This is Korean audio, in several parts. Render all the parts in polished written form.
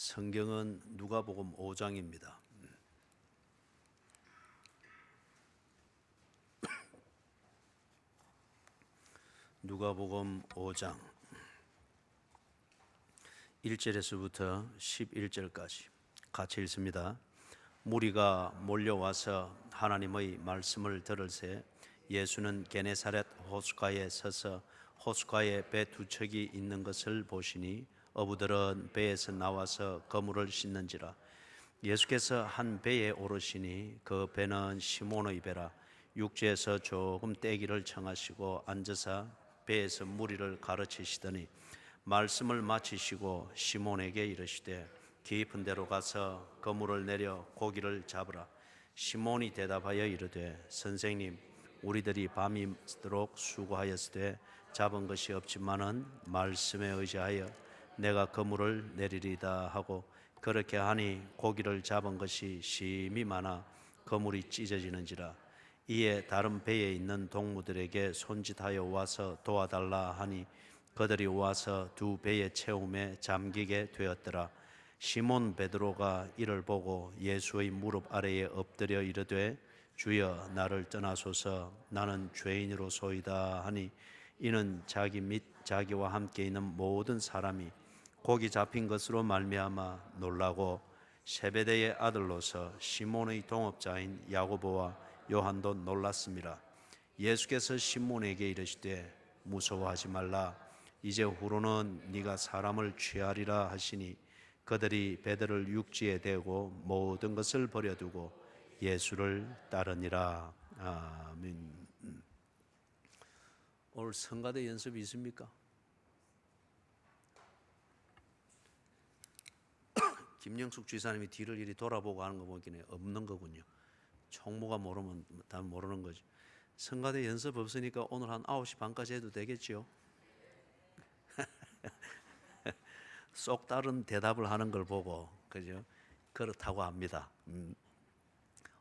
성경은 누가복음 5장입니다. 누가복음 5장 1절에서부터 11절까지 같이 읽습니다. 무리가 몰려와서 하나님의 말씀을 들을새 예수는 게네사렛 호숫가에 서서 호숫가에 배 두 척이 있는 것을 보시니 어부들은 배에서 나와서 그물을 씻는지라. 예수께서 한 배에 오르시니 그 배는 시몬의 배라. 육지에서 조금 떼기를 청하시고 앉으사 배에서 무리를 가르치시더니 말씀을 마치시고 시몬에게 이르시되 깊은 데로 가서 그물을 내려 고기를 잡으라. 시몬이 대답하여 이르되 선생님, 우리들이 밤이도록 수고하였으되 잡은 것이 없지만은 말씀에 의지하여 내가 그물을 내리리다 하고 그렇게 하니 고기를 잡은 것이 심히 많아 그물이 찢어지는지라. 이에 다른 배에 있는 동무들에게 손짓하여 와서 도와달라 하니 그들이 와서 두 배의 채움에 잠기게 되었더라. 시몬 베드로가 이를 보고 예수의 무릎 아래에 엎드려 이르되 주여, 나를 떠나소서, 나는 죄인으로소이다 하니 이는 자기 및 자기와 함께 있는 모든 사람이 고기 잡힌 것으로 말미암아 놀라고 세베대의 아들로서 시몬의 동업자인 야고보와 요한도 놀랐습니다. 예수께서 시몬에게 이르시되 무서워하지 말라. 이제 후로는 네가 사람을 취하리라 하시니 그들이 배들을 육지에 대고 모든 것을 버려두고 예수를 따르니라. 아멘. 오늘 성가대 연습이 있습니까? 김영숙 지사님이 뒤를 이리 돌아보고 하는 거 보기는 없는 거군요. 총무가 모르면 다 모르는 거죠. 성가대 연습 없으니까 오늘 한 9시 반까지 해도 되겠죠? 쏙 다른 대답을 하는 걸 보고, 그죠? 그렇다고 합니다.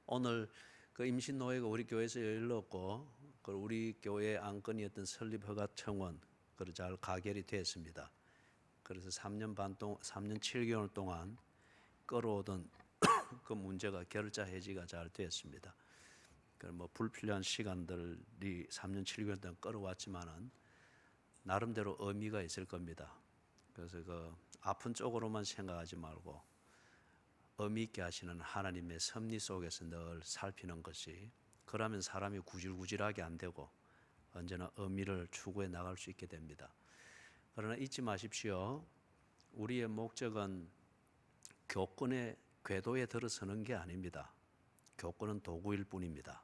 오늘 그 임신노예가 우리 교회에서 열렸고, 우리 교회 안건이었던 설립허가청원, 그걸 잘 가결이 됐습니다. 그래서 3년 7개월 동안 끌어오던 그 문제가 결자 해지가 잘 됐습니다. 뭐 불필요한 시간들이 3년 7개월 동안 끌어왔지만은 나름대로 의미가 있을 겁니다. 그래서 그 아픈 쪽으로만 생각하지 말고 의미 있게 하시는 하나님의 섭리 속에서 늘 살피는 것이, 그러면 사람이 구질구질하게 안 되고 언제나 의미를 추구해 나갈 수 있게 됩니다. 그러나 잊지 마십시오. 우리의 목적은 교권의 궤도에 들어서는 게 아닙니다. 교권은 도구일 뿐입니다.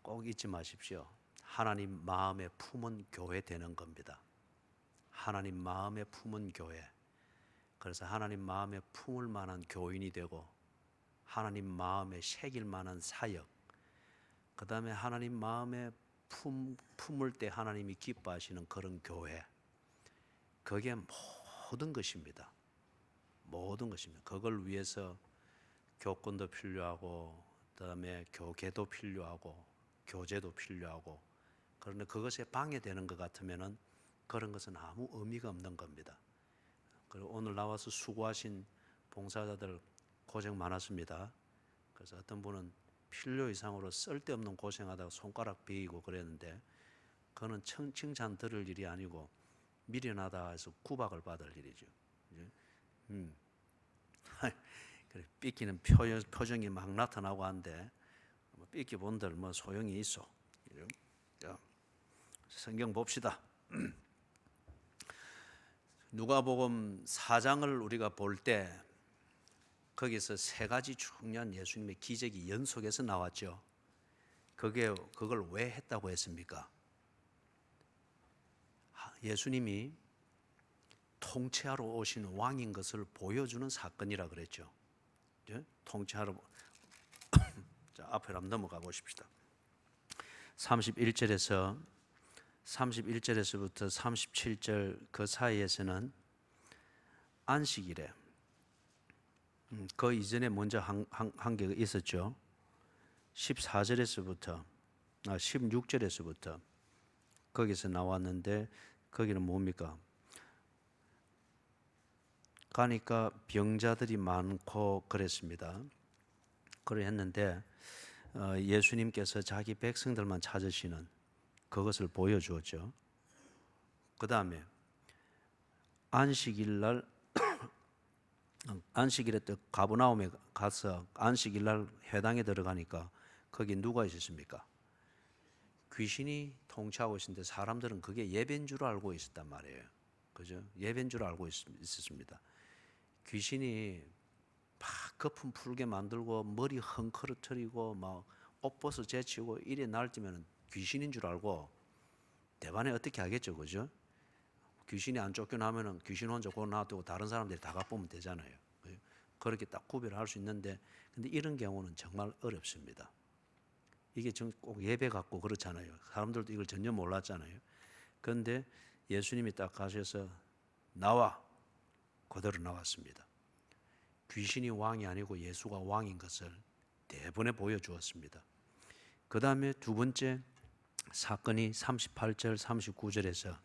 꼭 잊지 마십시오. 하나님 마음에 품은 교회 되는 겁니다. 하나님 마음에 품은 교회. 그래서 하나님 마음에 품을 만한 교인이 되고 하나님 마음에 새길 만한 사역, 그 다음에 하나님 마음에 품을 때 하나님이 기뻐하시는 그런 교회, 그게 모든 것입니다. 모든 것입니다. 그걸 위해서 교권도 필요하고 그 다음에 교계도 필요하고 교제도 필요하고, 그런데 그것에 방해되는 것 같으면은 그런 것은 아무 의미가 없는 겁니다. 그리고 오늘 나와서 수고하신 봉사자들 고생 많았습니다. 그래서 어떤 분은 필요 이상으로 쓸데없는 고생하다가 손가락 베이고 그랬는데, 그거는 칭찬 들을 일이 아니고 미련하다 해서 구박을 받을 일이죠. 그래, 삐끼는 표정이 막 나타나고 한데 삐끼 본들 뭐 소용이 있어. 성경 봅시다. 누가복음 4장을 우리가 볼 때 거기서 세 가지 중요한 예수님의 기적이 연속해서 나왔죠. 그걸 왜 했다고 했습니까? 예수님이 통치하러 오신 왕인 것을 보여주는 사건이라 그랬죠. 통치하러 자, 앞으로 한번 넘어가 보십시다. 31절에서부터 37절 그 사이에서는 안식일에, 그 이전에 먼저 한 게 있었죠. 16절에서부터 거기서 나왔는데 거기는 뭡니까? 가니까 병자들이 많고 그랬습니다. 그래 했는데 예수님께서 자기 백성들만 찾으시는 그것을 보여주었죠. 그 다음에 안식일 날 안식일에 또 가버나움에 가서 안식일 날 회당에 들어가니까 거기 누가 있었습니까? 귀신이 통치하고 있었는데 사람들은 그게 예배인 줄 알고 있었단 말이에요. 그죠? 예배인 줄 알고 있었습니다. 귀신이 막 거품 풀게 만들고 머리 헝클어뜨리고 막 옷벗어 제치고 이래 날뛰면 귀신인 줄 알고 대반에 어떻게 하겠죠, 그죠? 귀신이 안 쫓겨나면은 귀신 혼자 고 놔두고 다른 사람들이 다 가보면 되잖아요. 그렇게 딱 구별할 수 있는데, 근데 이런 경우는 정말 어렵습니다. 이게 꼭 예배 같고 그렇잖아요. 사람들도 이걸 전혀 몰랐잖아요. 그런데 예수님이 딱 가셔서 나와, 그대로 나왔습니다. 귀신이 왕이 아니고 예수가 왕인 것을 대번에 보여주었습니다. 그 다음에 두 번째 사건이 38절 39절에서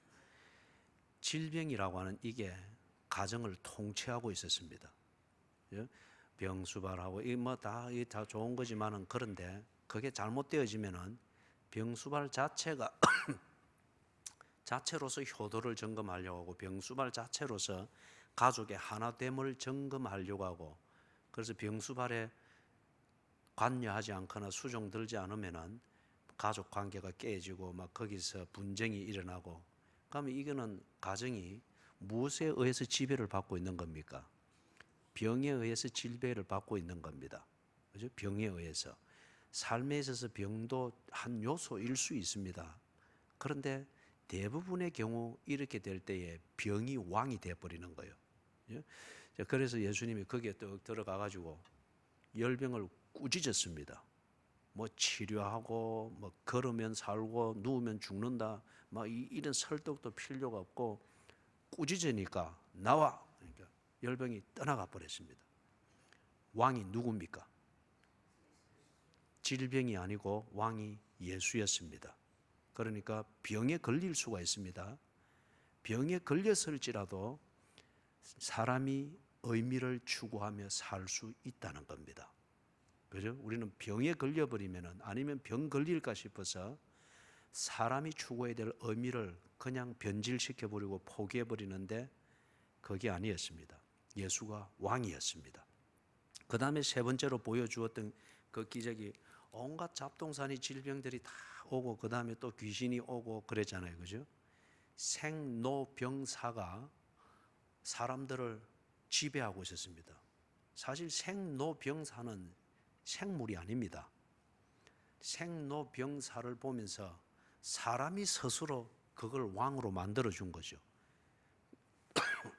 질병이라고 하는 이게 가정을 통치하고 있었습니다. 병수발하고 이다 좋은 거지만은, 그런데 그게 잘못되어지면은 병수발 자체가 자체로서 효도를 점검하려고 하고, 병수발 자체로서 가족의 하나됨을 점검하려고 하고, 그래서 병수발에 관여하지 않거나 수종 들지 않으면은 가족 관계가 깨지고 막 거기서 분쟁이 일어나고, 그러면 이거는 가정이 무엇에 의해서 지배를 받고 있는 겁니까? 병에 의해서 지배를 받고 있는 겁니다. 그죠? 병에 의해서. 삶에 있어서 병도 한 요소일 수 있습니다. 그런데 대부분의 경우 이렇게 될 때에 병이 왕이 되어버리는 거예요. 그래서 예수님이 거기에 또 들어가 가지고 열병을 꾸짖었습니다. 뭐 치료하고 뭐 걸으면 살고 누우면 죽는다, 막 이런 설득도 필요가 없고 꾸짖으니까 나와. 그러니까 열병이 떠나가 버렸습니다. 왕이 누굽니까? 질병이 아니고 왕이 예수였습니다. 그러니까 병에 걸릴 수가 있습니다. 병에 걸렸을지라도 사람이 의미를 추구하며 살 수 있다는 겁니다. 그죠? 우리는 병에 걸려버리면은, 아니면 병 걸릴까 싶어서 사람이 추구해야 될 의미를 그냥 변질시켜버리고 포기해버리는데, 그게 아니었습니다. 예수가 왕이었습니다. 그 다음에 세 번째로 보여주었던 그 기적이, 온갖 잡동사니 질병들이 다 오고 그 다음에 또 귀신이 오고 그랬잖아요. 그죠? 생로병사가 사람들을 지배하고 있었습니다. 사실 생로병사는 생물이 아닙니다. 생로병사를 보면서 사람이 스스로 그걸 왕으로 만들어준 거죠.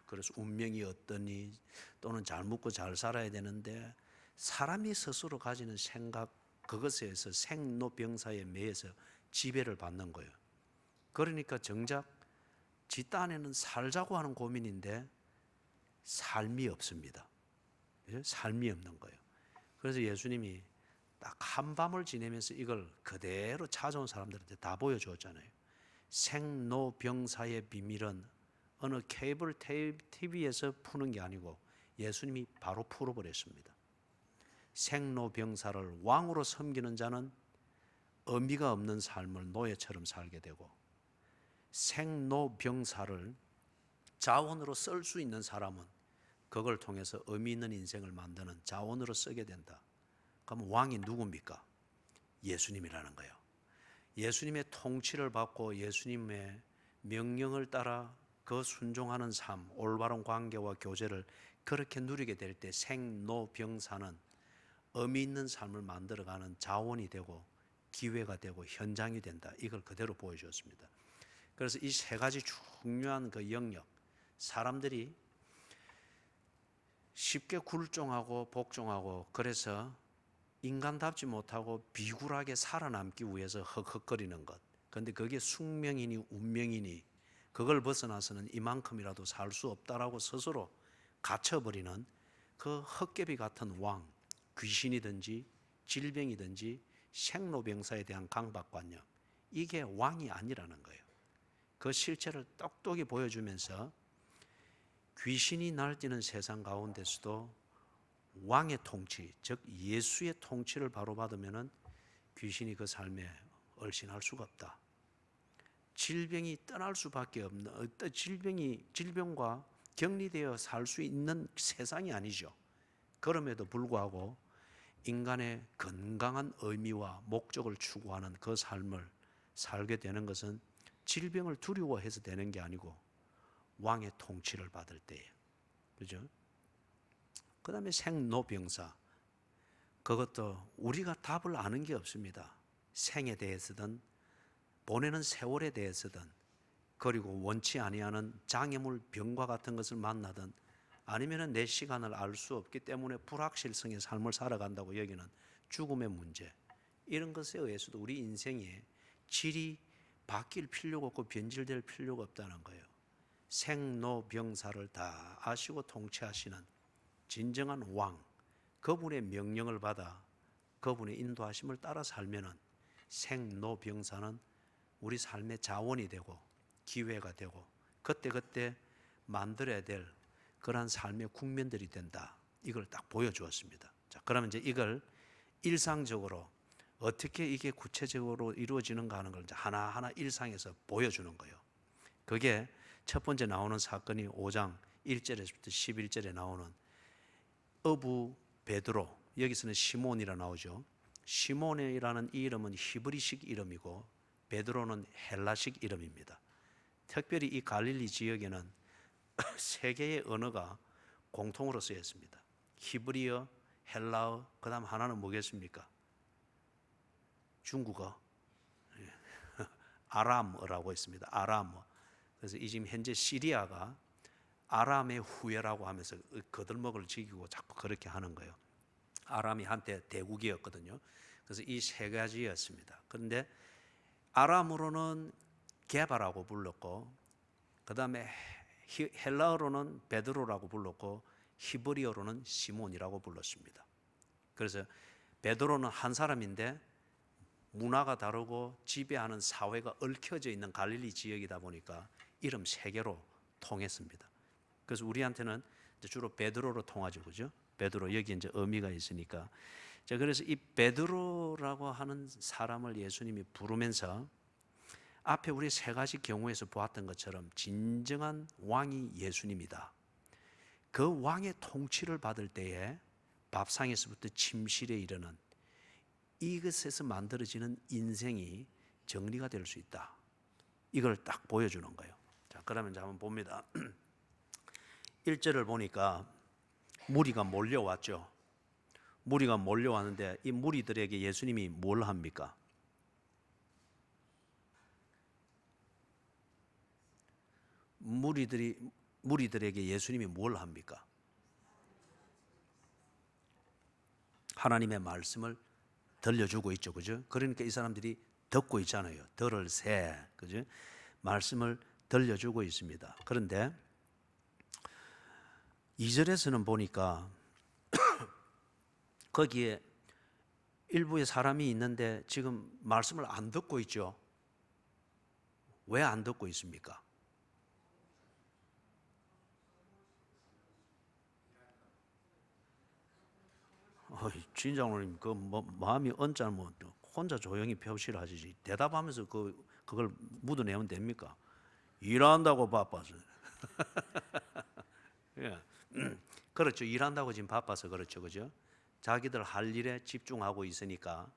그래서 운명이 어떠니, 또는 잘 먹고 잘 살아야 되는데, 사람이 스스로 가지는 생각, 그것에 의해서 생로병사에 매여서 지배를 받는 거예요. 그러니까 정작 지 딴에는 살자고 하는 고민인데 삶이 없습니다. 삶이 없는 거예요. 그래서 예수님이 딱 한밤을 지내면서 이걸 그대로 찾아온 사람들한테 다 보여주었잖아요. 생로병사의 비밀은 어느 케이블 TV에서 푸는 게 아니고 예수님이 바로 풀어버렸습니다. 생로병사를 왕으로 섬기는 자는 의미가 없는 삶을 노예처럼 살게 되고, 생로병사를 자원으로 쓸 수 있는 사람은 그걸 통해서 의미 있는 인생을 만드는 자원으로 쓰게 된다. 그럼 왕이 누굽니까? 예수님이라는 거예요. 예수님의 통치를 받고 예수님의 명령을 따라 그 순종하는 삶, 올바른 관계와 교제를 그렇게 누리게 될 때 생로병사는 의미 있는 삶을 만들어가는 자원이 되고 기회가 되고 현장이 된다. 이걸 그대로 보여주었습니다. 그래서 이 세 가지 중요한 그 영역, 사람들이 쉽게 굴종하고 복종하고, 그래서 인간답지 못하고 비굴하게 살아남기 위해서 헉헉거리는 것. 그런데 그게 숙명이니 운명이니 그걸 벗어나서는 이만큼이라도 살 수 없다라고 스스로 갇혀버리는 그 헛개비 같은 왕, 귀신이든지 질병이든지 생로병사에 대한 강박관념, 이게 왕이 아니라는 거예요. 그 실체를 똑똑히 보여주면서 귀신이 날뛰는 세상 가운데서도 왕의 통치, 즉 예수의 통치를 바로 받으면은 귀신이 그 삶에 얼씬할 수가 없다. 질병이 떠날 수밖에 없는 어떤 질병과 격리되어 살 수 있는 세상이 아니죠. 그럼에도 불구하고 인간의 건강한 의미와 목적을 추구하는 그 삶을 살게 되는 것은 질병을 두려워해서 되는 게 아니고 왕의 통치를 받을 때예요. 그죠? 그 다음에 생로병사. 그것도 우리가 답을 아는 게 없습니다. 생에 대해서든 보내는 세월에 대해서든 그리고 원치 아니하는 장애물 병과 같은 것을 만나든 아니면 내 시간을 알 수 없기 때문에 불확실성의 삶을 살아간다고 여기는 죽음의 문제, 이런 것에 의해서도 우리 인생에 질이 바뀔 필요가 없고 변질될 필요가 없다는 거예요. 생로병사를 다 아시고 통치하시는 진정한 왕, 그분의 명령을 받아 그분의 인도하심을 따라 살면은 생로병사는 우리 삶의 자원이 되고 기회가 되고 그때그때 만들어야 될 그러한 삶의 국면들이 된다. 이걸 딱 보여주었습니다. 자, 그러면 이제 이걸 일상적으로 어떻게 이게 구체적으로 이루어지는가 하는 걸 이제 하나하나 일상에서 보여주는 거예요. 그게 첫 번째 나오는 사건이 5장 1절에서부터 11절에 나오는 어부 베드로, 여기서는 시몬이라 나오죠. 시몬이라는 이 이름은 히브리식 이름이고 베드로는 헬라식 이름입니다. 특별히 이 갈릴리 지역에는 세 개의 언어가 공통으로 쓰였습니다. 히브리어, 헬라어, 그 다음 하나는 뭐겠습니까? 중국어, 아람어라고 있습니다. 아람어. 그래서 이 지금 현재 시리아가 아람의 후예라고 하면서 거들먹을 지기고 자꾸 그렇게 하는 거예요. 아람이 한때 대국이었거든요. 그래서 이 세 가지였습니다. 그런데 아람으로는 게바라고 불렀고, 그 다음에 헬라어로는 베드로라고 불렀고, 히브리어로는 시몬이라고 불렀습니다. 그래서 베드로는 한 사람인데 문화가 다르고 지배하는 사회가 얽혀져 있는 갈릴리 지역이다 보니까 이름 세 개로 통했습니다. 그래서 우리한테는 주로 베드로로 통하죠, 그죠? 베드로, 여기 이제 의미가 있으니까. 자, 그래서 이 베드로라고 하는 사람을 예수님이 부르면서 앞에 우리 세 가지 경우에서 보았던 것처럼 진정한 왕이 예수님이다. 그 왕의 통치를 받을 때에 밥상에서부터 침실에 이르는 이것에서 만들어지는 인생이 정리가 될 수 있다. 이걸 딱 보여주는 거예요. 자, 그러면 이제 한번 봅니다. 1절을 보니까 무리가 몰려왔죠. 무리가 몰려왔는데 이 무리들에게 예수님이 뭘 합니까? 무리들에게 예수님이 뭘 합니까? 하나님의 말씀을 들려주고 있죠, 그죠? 그러니까 이 사람들이 듣고 있잖아요. 들을 새, 그죠? 말씀을 들려주고 있습니다. 그런데 2절에서는 보니까 거기에 일부의 사람이 있는데 지금 말씀을 안 듣고 있죠. 왜 안 듣고 있습니까? 진장로님 그 마음이 언짢으면 혼자 조용히 표시를 하시지 대답하면서 그걸 묻어내면 됩니까? 일한다고 바빠서. 예. 그렇죠. 일한다고 지금 바빠서 그렇죠. 그죠? 자기들 할 일에 집중하고 있으니까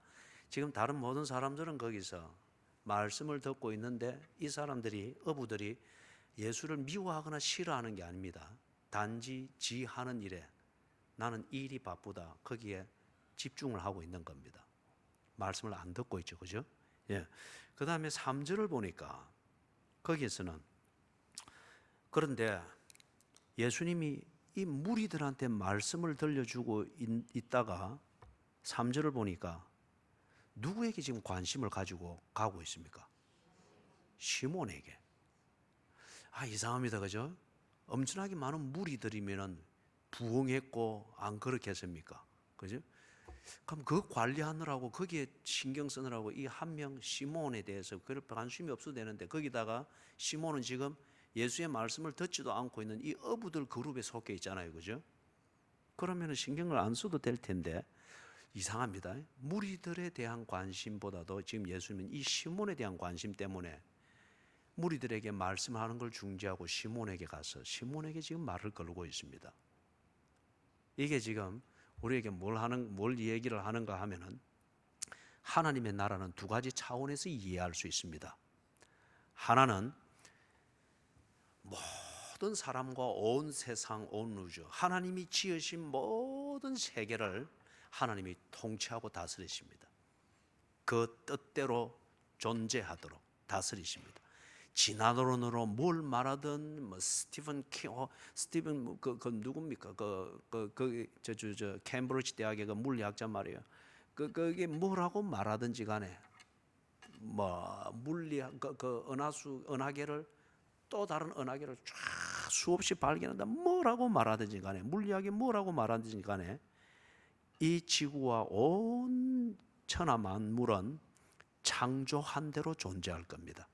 지금 다른 모든 사람들은 거기서 말씀을 듣고 있는데 이 사람들이, 어부들이 예수를 미워하거나 싫어하는 게 아닙니다. 단지 지 하는 일에 나는 일이 바쁘다. 거기에 집중을 하고 있는 겁니다. 말씀을 안 듣고 있죠. 그죠? 예. 그 다음에 3절을 보니까 거기에서는 그런데 예수님이 이 무리들한테 말씀을 들려주고 있다가 3절을 보니까 누구에게 지금 관심을 가지고 가고 있습니까? 시몬에게. 이상합니다. 그죠? 엄청나게 많은 무리들이면 부흥했고 안 그렇겠습니까? 그죠? 그럼 그 관리하느라고 거기에 신경 쓰느라고 이 한 명 시몬에 대해서 그럴 관심이 없어도 되는데 거기다가 시몬은 지금 예수의 말씀을 듣지도 않고 있는 이 어부들 그룹에 속해 있잖아요. 그죠? 그러면 신경을 안 써도 될 텐데 이상합니다. 무리들에 대한 관심보다도 지금 예수님은 이 시몬에 대한 관심 때문에 무리들에게 말씀하는 걸 중지하고 시몬에게 가서 시몬에게 지금 말을 걸고 있습니다. 이게 지금 우리에게 뭘 얘기를 하는가 하면은 하나님의 나라는 두 가지 차원에서 이해할 수 있습니다. 하나는 모든 사람과 온 세상, 온 우주, 하나님이 지으신 모든 세계를 하나님이 통치하고 다스리십니다. 그 뜻대로 존재하도록 다스리십니다. 진화론으로 뭘 말하든 뭐 스티븐 누굽니까? 저 캠브리지 대학의 그 물리학자 말이에요. 그게 뭐라고 말하든지 간에 뭐 물리학 은하계를 또 다른 은하계를 쫙 수없이 발견한다. 뭐라고 말하든지 간에 물리학이 뭐라고 말하든지 간에 이 지구와 온 천하 만물은 창조한 대로 존재할 겁니다.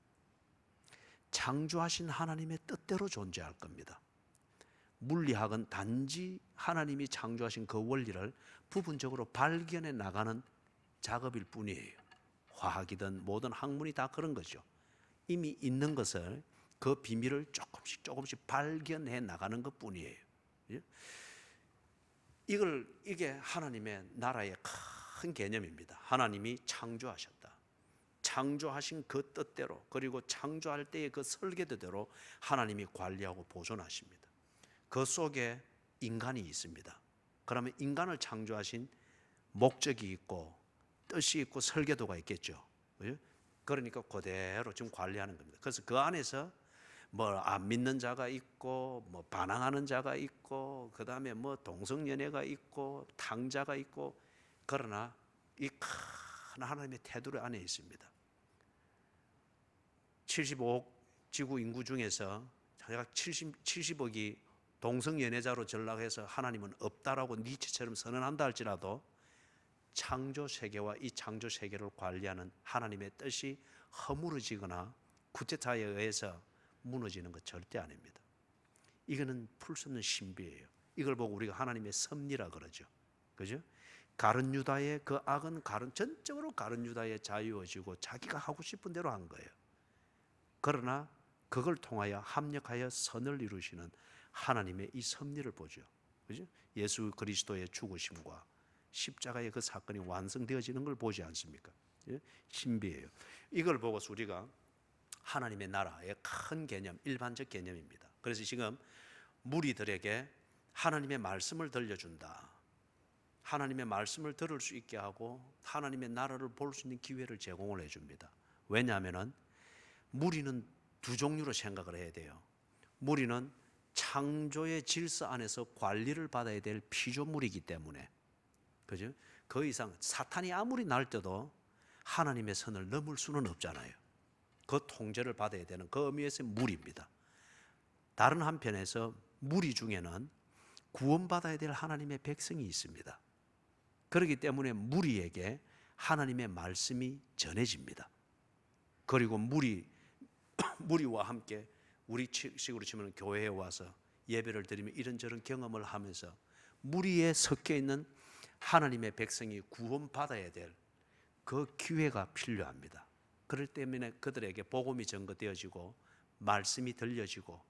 창조하신 하나님의 뜻대로 존재할 겁니다. 물리학은 단지 하나님이 창조하신 그 원리를 부분적으로 발견해 나가는 작업일 뿐이에요. 화학이든 모든 학문이 다 그런 거죠. 이미 있는 것을 그 비밀을 조금씩 발견해 나가는 것 뿐이에요. 이게 하나님의 나라의 큰 개념입니다. 하나님이 창조하셨다. 창조하신 그 뜻대로 그리고 창조할 때의 그 설계대로 하나님이 관리하고 보존하십니다. 그 속에 인간이 있습니다. 그러면 인간을 창조하신 목적이 있고 뜻이 있고 설계도가 있겠죠. 그러니까 그대로 지금 관리하는 겁니다. 그래서 그 안에서 뭐 안 믿는 자가 있고 뭐 반항하는 자가 있고 그다음에 뭐 동성연애가 있고 탕자가 있고 그러나 이 큰 하나님의 테두리 안에 있습니다. 75억 지구 인구 중에서 약 70억이 동성연애자로 전락해서 하나님은 없다라고 니체처럼 선언한다 할지라도 창조 세계와 이 창조 세계를 관리하는 하나님의 뜻이 허물어지거나 쿠데타에 의해서 무너지는 것 절대 아닙니다. 이거는 풀 수 없는 신비예요. 이걸 보고 우리가 하나님의 섭리라 그러죠. 그죠? 가룟 유다의 그 악은 전적으로 가룟 유다의 자유어지고 자기가 하고 싶은 대로 한 거예요. 그러나 그걸 통하여 합력하여 선을 이루시는 하나님의 이 섭리를 보죠. 그죠? 예수 그리스도의 죽으심과 십자가의 그 사건이 완성되어지는 걸 보지 않습니까? 신비예요. 이걸 보고서 우리가 하나님의 나라의 큰 개념, 일반적 개념입니다. 그래서 지금 무리들에게 하나님의 말씀을 들려준다. 하나님의 말씀을 들을 수 있게 하고 하나님의 나라를 볼 수 있는 기회를 제공을 해줍니다. 왜냐하면 무리는 두 종류로 생각을 해야 돼요. 무리는 창조의 질서 안에서 관리를 받아야 될 피조물이기 때문에, 그죠? 그 이상 사탄이 아무리 날 때도 하나님의 선을 넘을 수는 없잖아요. 그 통제를 받아야 되는 그 의미에서 무리입니다. 다른 한편에서 무리 중에는 구원받아야 될 하나님의 백성이 있습니다. 그렇기 때문에 무리에게 하나님의 말씀이 전해집니다. 그리고 무리와 함께 우리 식으로 치면 교회에 와서 예배를 드리며 이런저런 경험을 하면서 무리에 섞여 있는 하나님의 백성이 구원받아야 될 그 기회가 필요합니다. 그럴 때문에 그들에게 복음이 전거되어지고 말씀이 들려지고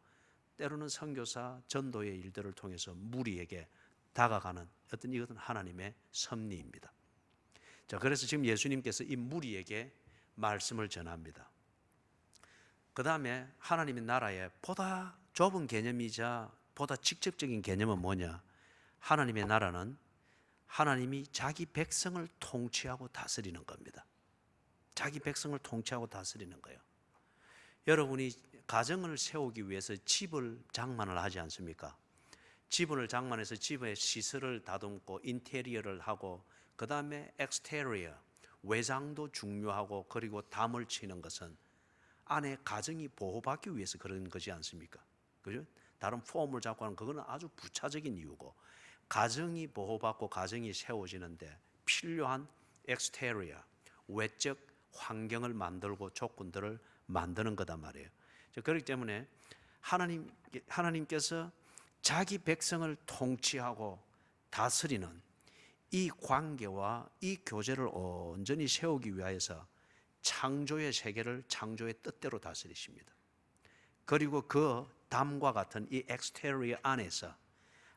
때로는 선교사 전도의 일들을 통해서 무리에게 다가가는 이것은 하나님의 섭리입니다. 자, 그래서 지금 예수님께서 이 무리에게 말씀을 전합니다. 그 다음에 하나님의 나라의 보다 좁은 개념이자 보다 직접적인 개념은 뭐냐? 하나님의 나라는 하나님이 자기 백성을 통치하고 다스리는 겁니다. 자기 백성을 통치하고 다스리는 거예요. 여러분이 가정을 세우기 위해서 집을 장만을 하지 않습니까? 집을 장만해서 집의 시설을 다듬고 인테리어를 하고 그 다음에 엑스테리어, 외장도 중요하고 그리고 담을 치는 것은 안에 가정이 보호받기 위해서 그런 거지 않습니까? 그죠? 다른 폼을 잡고 하는 그거는 아주 부차적인 이유고 가정이 보호받고 가정이 세워지는데 필요한 엑스테리어, 외적 환경을 만들고 조건들을 만드는 거단 말이에요. 그렇기 때문에 하나님께서 자기 백성을 통치하고 다스리는 이 관계와 이 교제를 온전히 세우기 위하여서 창조의 세계를 창조의 뜻대로 다스리십니다. 그리고 그 담과 같은 이 엑스테리어 안에서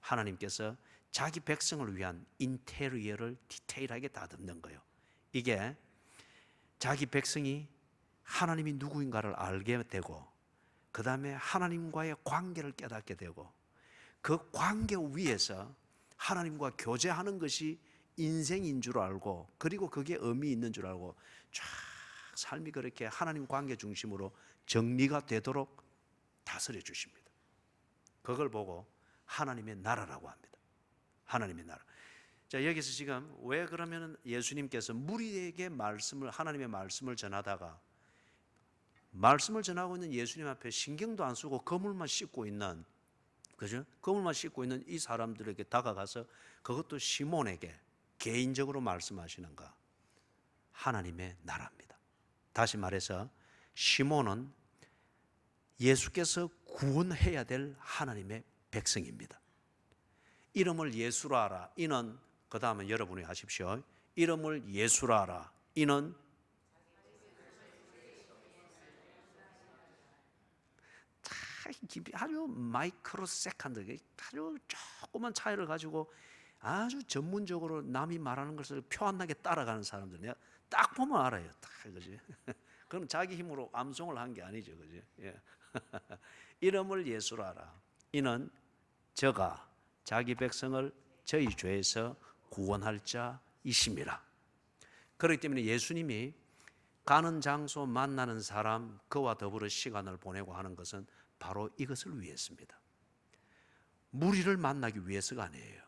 하나님께서 자기 백성을 위한 인테리어를 디테일하게 다듬는 거예요. 이게 자기 백성이 하나님이 누구인가를 알게 되고, 그 다음에 하나님과의 관계를 깨닫게 되고, 그 관계 위에서 하나님과 교제하는 것이 인생인 줄 알고, 그리고 그게 의미 있는 줄 알고 쫙 삶이 그렇게 하나님 관계 중심으로 정리가 되도록 다스려 주십니다. 그걸 보고 하나님의 나라라고 합니다. 하나님의 나라. 자, 여기서 지금 왜 그러면 예수님께서 무리에게 하나님의 말씀을 전하다가, 말씀을 전하고 있는 예수님 앞에 신경도 안 쓰고 그물만 씻고 있는, 그죠? 그물만 씻고 있는 이 사람들에게 다가가서 그것도 시몬에게 개인적으로 말씀하시는가? 하나님의 나라입니다. 다시 말해서 시몬은 예수께서 구원해야 될 하나님의 백성입니다. 이름을 예수라 하라. 이는, 그 다음에 여러분이 하십시오. 이름을 예수라 하라. 이는 아주 마이크로 세컨드, 아주 조그만 차이를 가지고 아주 전문적으로 남이 말하는 것을 표 안 나게 따라가는 사람들, 내가 딱 보면 알아요. 딱 그지? 그건 자기 힘으로 암송을 한 게 아니죠, 그지? 예. 이름을 예수라 하라. 이는 저가 자기 백성을 저희 죄에서 구원할 자이심이라. 그렇기 때문에 예수님이 가는 장소, 만나는 사람, 그와 더불어 시간을 보내고 하는 것은 바로 이것을 위해서입니다. 무리를 만나기 위해서가 아니에요.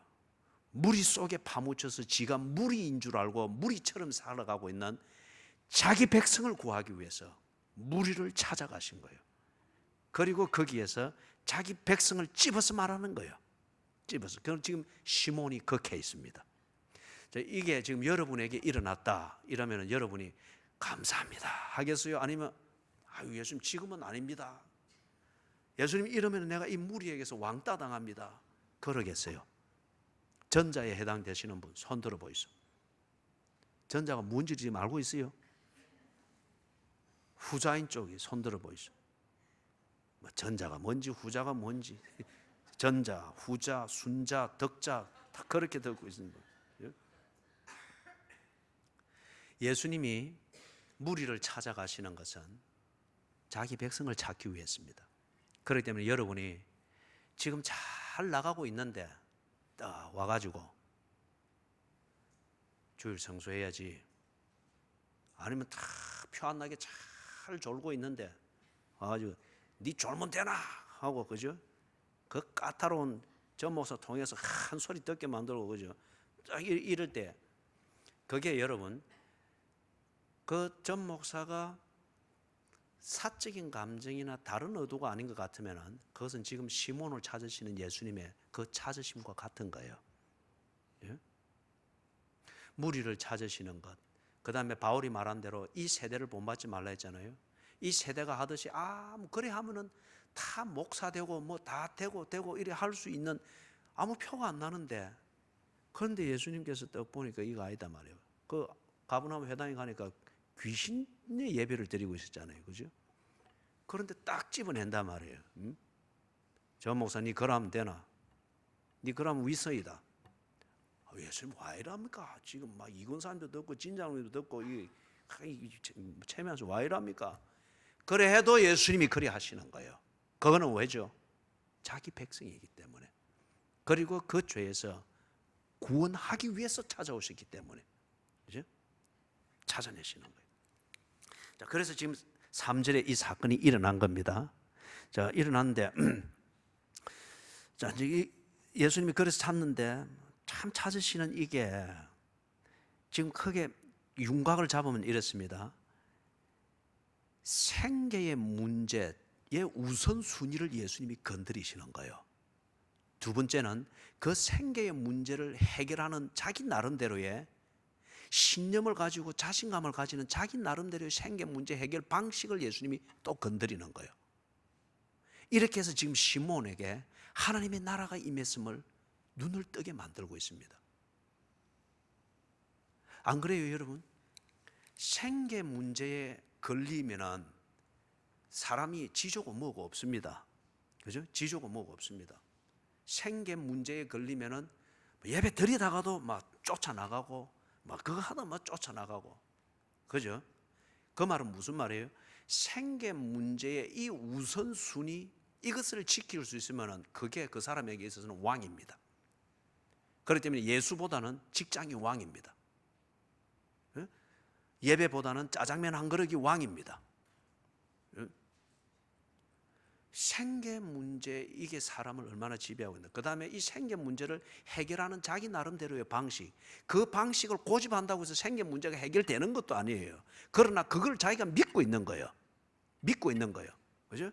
무리 속에 파묻혀서 지가 무리인 줄 알고 무리처럼 살아가고 있는 자기 백성을 구하기 위해서 무리를 찾아가신 거예요. 그리고 거기에서 자기 백성을 찝어서 말하는 거예요. 찝어서. 그럼 지금 시몬이 그 케이스입니다. 이게 지금 여러분에게 일어났다 이러면 여러분이 감사합니다 하겠어요? 아니면 아유 예수님 지금은 아닙니다. 예수님 이러면 내가 이 무리에게서 왕따 당합니다. 그러겠어요? 전자에 해당되시는 분 손 들어 보이소. 전자가 뭔지 지금 알고 있어요? 후자인 쪽이 손 들어 보이소. 전자가 뭔지 후자가 뭔지 전자, 후자, 순자, 덕자 다 그렇게 듣고 있습니다. 예수님이 무리를 찾아가시는 것은 자기 백성을 찾기 위해서입니다. 그렇기 때문에 여러분이 지금 잘 나가고 있는데 딱 와가지고 주일 성수해야지, 아니면 다 표 안 나게 잘 졸고 있는데 와가지고 네 졸면 되나 하고, 그죠? 그 까다로운 전 목사 통해서 한 소리 듣게 만들고, 그죠? 딱 이럴 때 그게 여러분 그 전 목사가 사적인 감정이나 다른 의도가 아닌 것 같으면 그것은 지금 시몬을 찾으시는 예수님의 그 찾으심과 같은 거예요. 예? 무리를 찾으시는 것. 그 다음에 바울이 말한 대로 이 세대를 본받지 말라 했잖아요. 이 세대가 하듯이 뭐 그래 하면은 다 목사 되고 뭐 다 되고 이래 할 수 있는 아무 표가 안 나는데, 그런데 예수님께서 딱 보니까 이거 아니다 말이에요. 그 가버나움 회당에 가니까 귀신의 예배를 드리고 있었잖아요, 그죠? 그런데 딱 집어낸단 말이에요. 저 목사 니 그러면 되나? 니 그러면 위서이다. 예수님 왜 이랍니까? 지금 막 이근사님도 듣고 진장님도 듣고 이 체면서 왜 이랍니까? 그래 해도 예수님이 그리 하시는 거예요. 그거는 왜죠? 자기 백성이기 때문에, 그리고 그 죄에서 구원하기 위해서 찾아오셨기 때문에, 그죠? 찾아내시는 거예요. 자, 그래서 지금 3절에 이 사건이 일어난 겁니다. 자, 일어났는데 자, 예수님이 그래서 찾는데 참 찾으시는 이게 지금 크게 윤곽을 잡으면 이렇습니다. 생계의 문제의 우선순위를 예수님이 건드리시는 거예요. 두 번째는 그 생계의 문제를 해결하는 자기 나름대로의 신념을 가지고 자신감을 가지는 자기 나름대로의 생계 문제 해결 방식을 예수님이 또 건드리는 거예요. 이렇게 해서 지금 시몬에게 하나님의 나라가 임했음을 눈을 뜨게 만들고 있습니다. 안 그래요, 여러분? 생계 문제에 걸리면은 사람이 지조고 뭐고 없습니다. 그죠? 지조고 뭐고 없습니다. 생계 문제에 걸리면은 예배 드리다가도 막 쫓아나가고, 막 그거 하다 막 쫓아나가고, 그죠? 그 말은 무슨 말이에요? 생계 문제의 이 우선순위, 이것을 지킬 수 있으면은 그게 그 사람에게 있어서는 왕입니다. 그렇기 때문에 예수보다는 직장이 왕입니다. 예배보다는 짜장면 한 그릇이 왕입니다. 생계 문제, 이게 사람을 얼마나 지배하고 있나. 그 다음에 이 생계 문제를 해결하는 자기 나름대로의 방식, 그 방식을 고집한다고 해서 생계 문제가 해결되는 것도 아니에요. 그러나 그걸 자기가 믿고 있는 거예요. 믿고 있는 거예요. 그죠?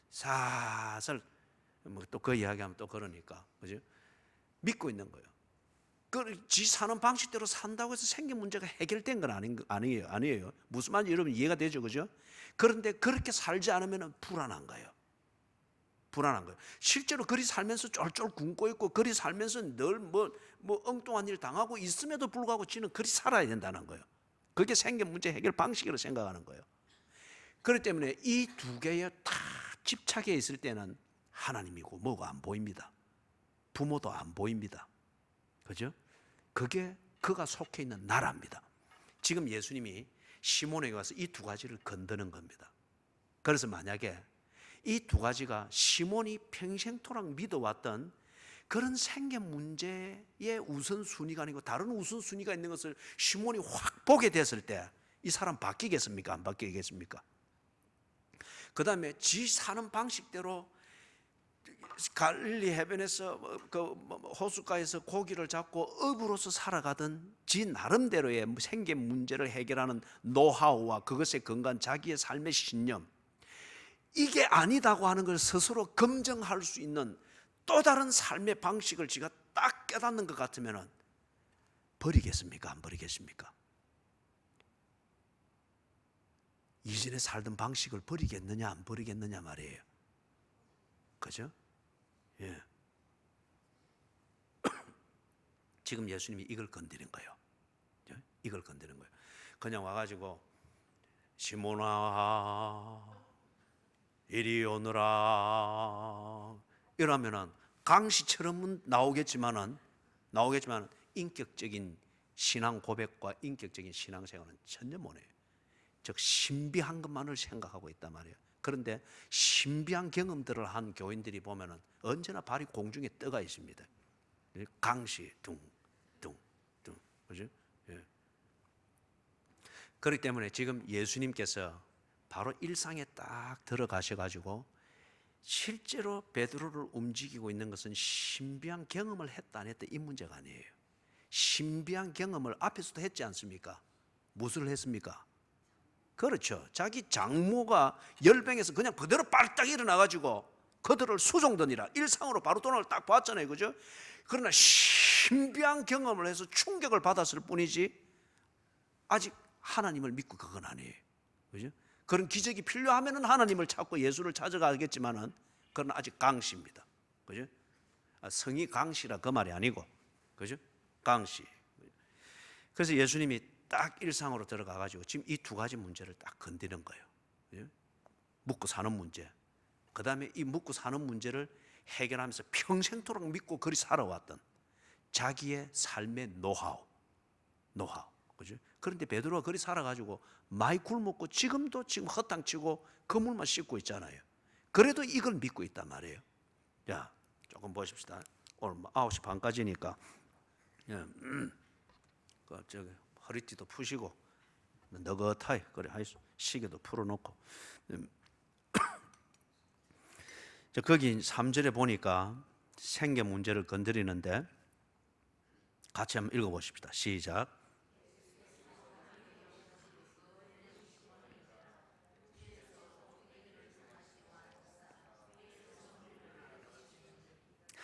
사설 뭐 또 그 이야기하면 또 그러니까, 그죠? 믿고 있는 거예요. 지 사는 방식대로 산다고 해서 생계 문제가 해결된 건 아니에요. 무슨 말인지 여러분 이해가 되죠, 그죠? 그런데 그렇게 살지 않으면 불안한 거예요. 불안한 거예요. 실제로 그리 살면서 쫄쫄 굶고 있고, 그리 살면서 늘 뭐 엉뚱한 일 당하고 있음에도 불구하고 지는 그리 살아야 된다는 거예요. 그게 생계 문제 해결 방식이라고 생각하는 거예요. 그렇기 때문에 이 두 개에 다 집착해 있을 때는 하나님이고 뭐가 안 보입니다. 부모도 안 보입니다. 그죠? 그게 그가 속해 있는 나라입니다. 지금 예수님이 시몬에게 와서 이 두 가지를 건드는 겁니다. 그래서 만약에 이 두 가지가 시몬이 평생토록 믿어왔던 그런 생계 문제의 우선순위가 아니고 다른 우선순위가 있는 것을 시몬이 확 보게 됐을 때 이 사람 바뀌겠습니까? 안 바뀌겠습니까? 그 다음에 지 사는 방식대로 갈릴리 해변에서 그 호숫가에서 고기를 잡고 어부로서 살아가던 지 나름대로의 생계 문제를 해결하는 노하우와 그것에 근거한 자기의 삶의 신념, 이게 아니다고 하는 걸 스스로 검증할 수 있는 또 다른 삶의 방식을 지가 딱 깨닫는 것 같으면 버리겠습니까? 안 버리겠습니까? 이전에 살던 방식을 버리겠느냐 안 버리겠느냐 말이에요. 그죠? 예. 지금 예수님이 이걸 건드린 거예요. 이걸 건드린 거예요. 그냥 와가지고 시몬아 이리 오너라 이러면은 강시처럼은 나오겠지만은 인격적인 신앙 고백과 인격적인 신앙생활은 전혀 못해요. 즉 신비한 것만을 생각하고 있단 말이에요. 그런데 신비한 경험들을 한 교인들이 보면은 언제나 발이 공중에 떠가 있습니다. 강시 둥둥둥, 그죠? 예. 그렇기 때문에 지금 예수님께서 바로 일상에 딱 들어가셔가지고 실제로 베드로를 움직이고 있는 것은 신비한 경험을 했다 안 했다 이 문제가 아니에요. 신비한 경험을 앞에서도 했지 않습니까? 무엇을 했습니까? 그렇죠. 자기 장모가 열병에서 그냥 그대로 빨딱 일어나가지고 그들을 수종더니라 일상으로 바로 돈을 딱 봤잖아요. 그죠? 그러나 신비한 경험을 해서 충격을 받았을 뿐이지 아직 하나님을 믿고 그건 아니에요. 그죠? 그런 기적이 필요하면은 하나님을 찾고 예수를 찾아가겠지만은 그건 아직 강시입니다. 그죠? 성이 강시라 그 말이 아니고, 그죠? 강시. 그래서 예수님이 딱 일상으로 들어가가지고 지금 이 두 가지 문제를 딱 건드는 거예요. 그죠? 묻고 사는 문제. 그 다음에 이 묻고 사는 문제를 해결하면서 평생토록 믿고 그리 살아왔던 자기의 삶의 노하우. 그죠? 그런데 베드로가 그리 살아가지고 많이 굶었고 지금도 지금 허탕치고 그물만 씻고 있잖아요. 그래도 이걸 믿고 있단 말이에요. 자, 조금 보십시다. 오늘 9시 반까지니까 저기 허리띠도 푸시고 너긋하게 그래 시계도 풀어놓고 거기 3절에 보니까 생계 문제를 건드리는데 같이 한번 읽어보십시다. 시작.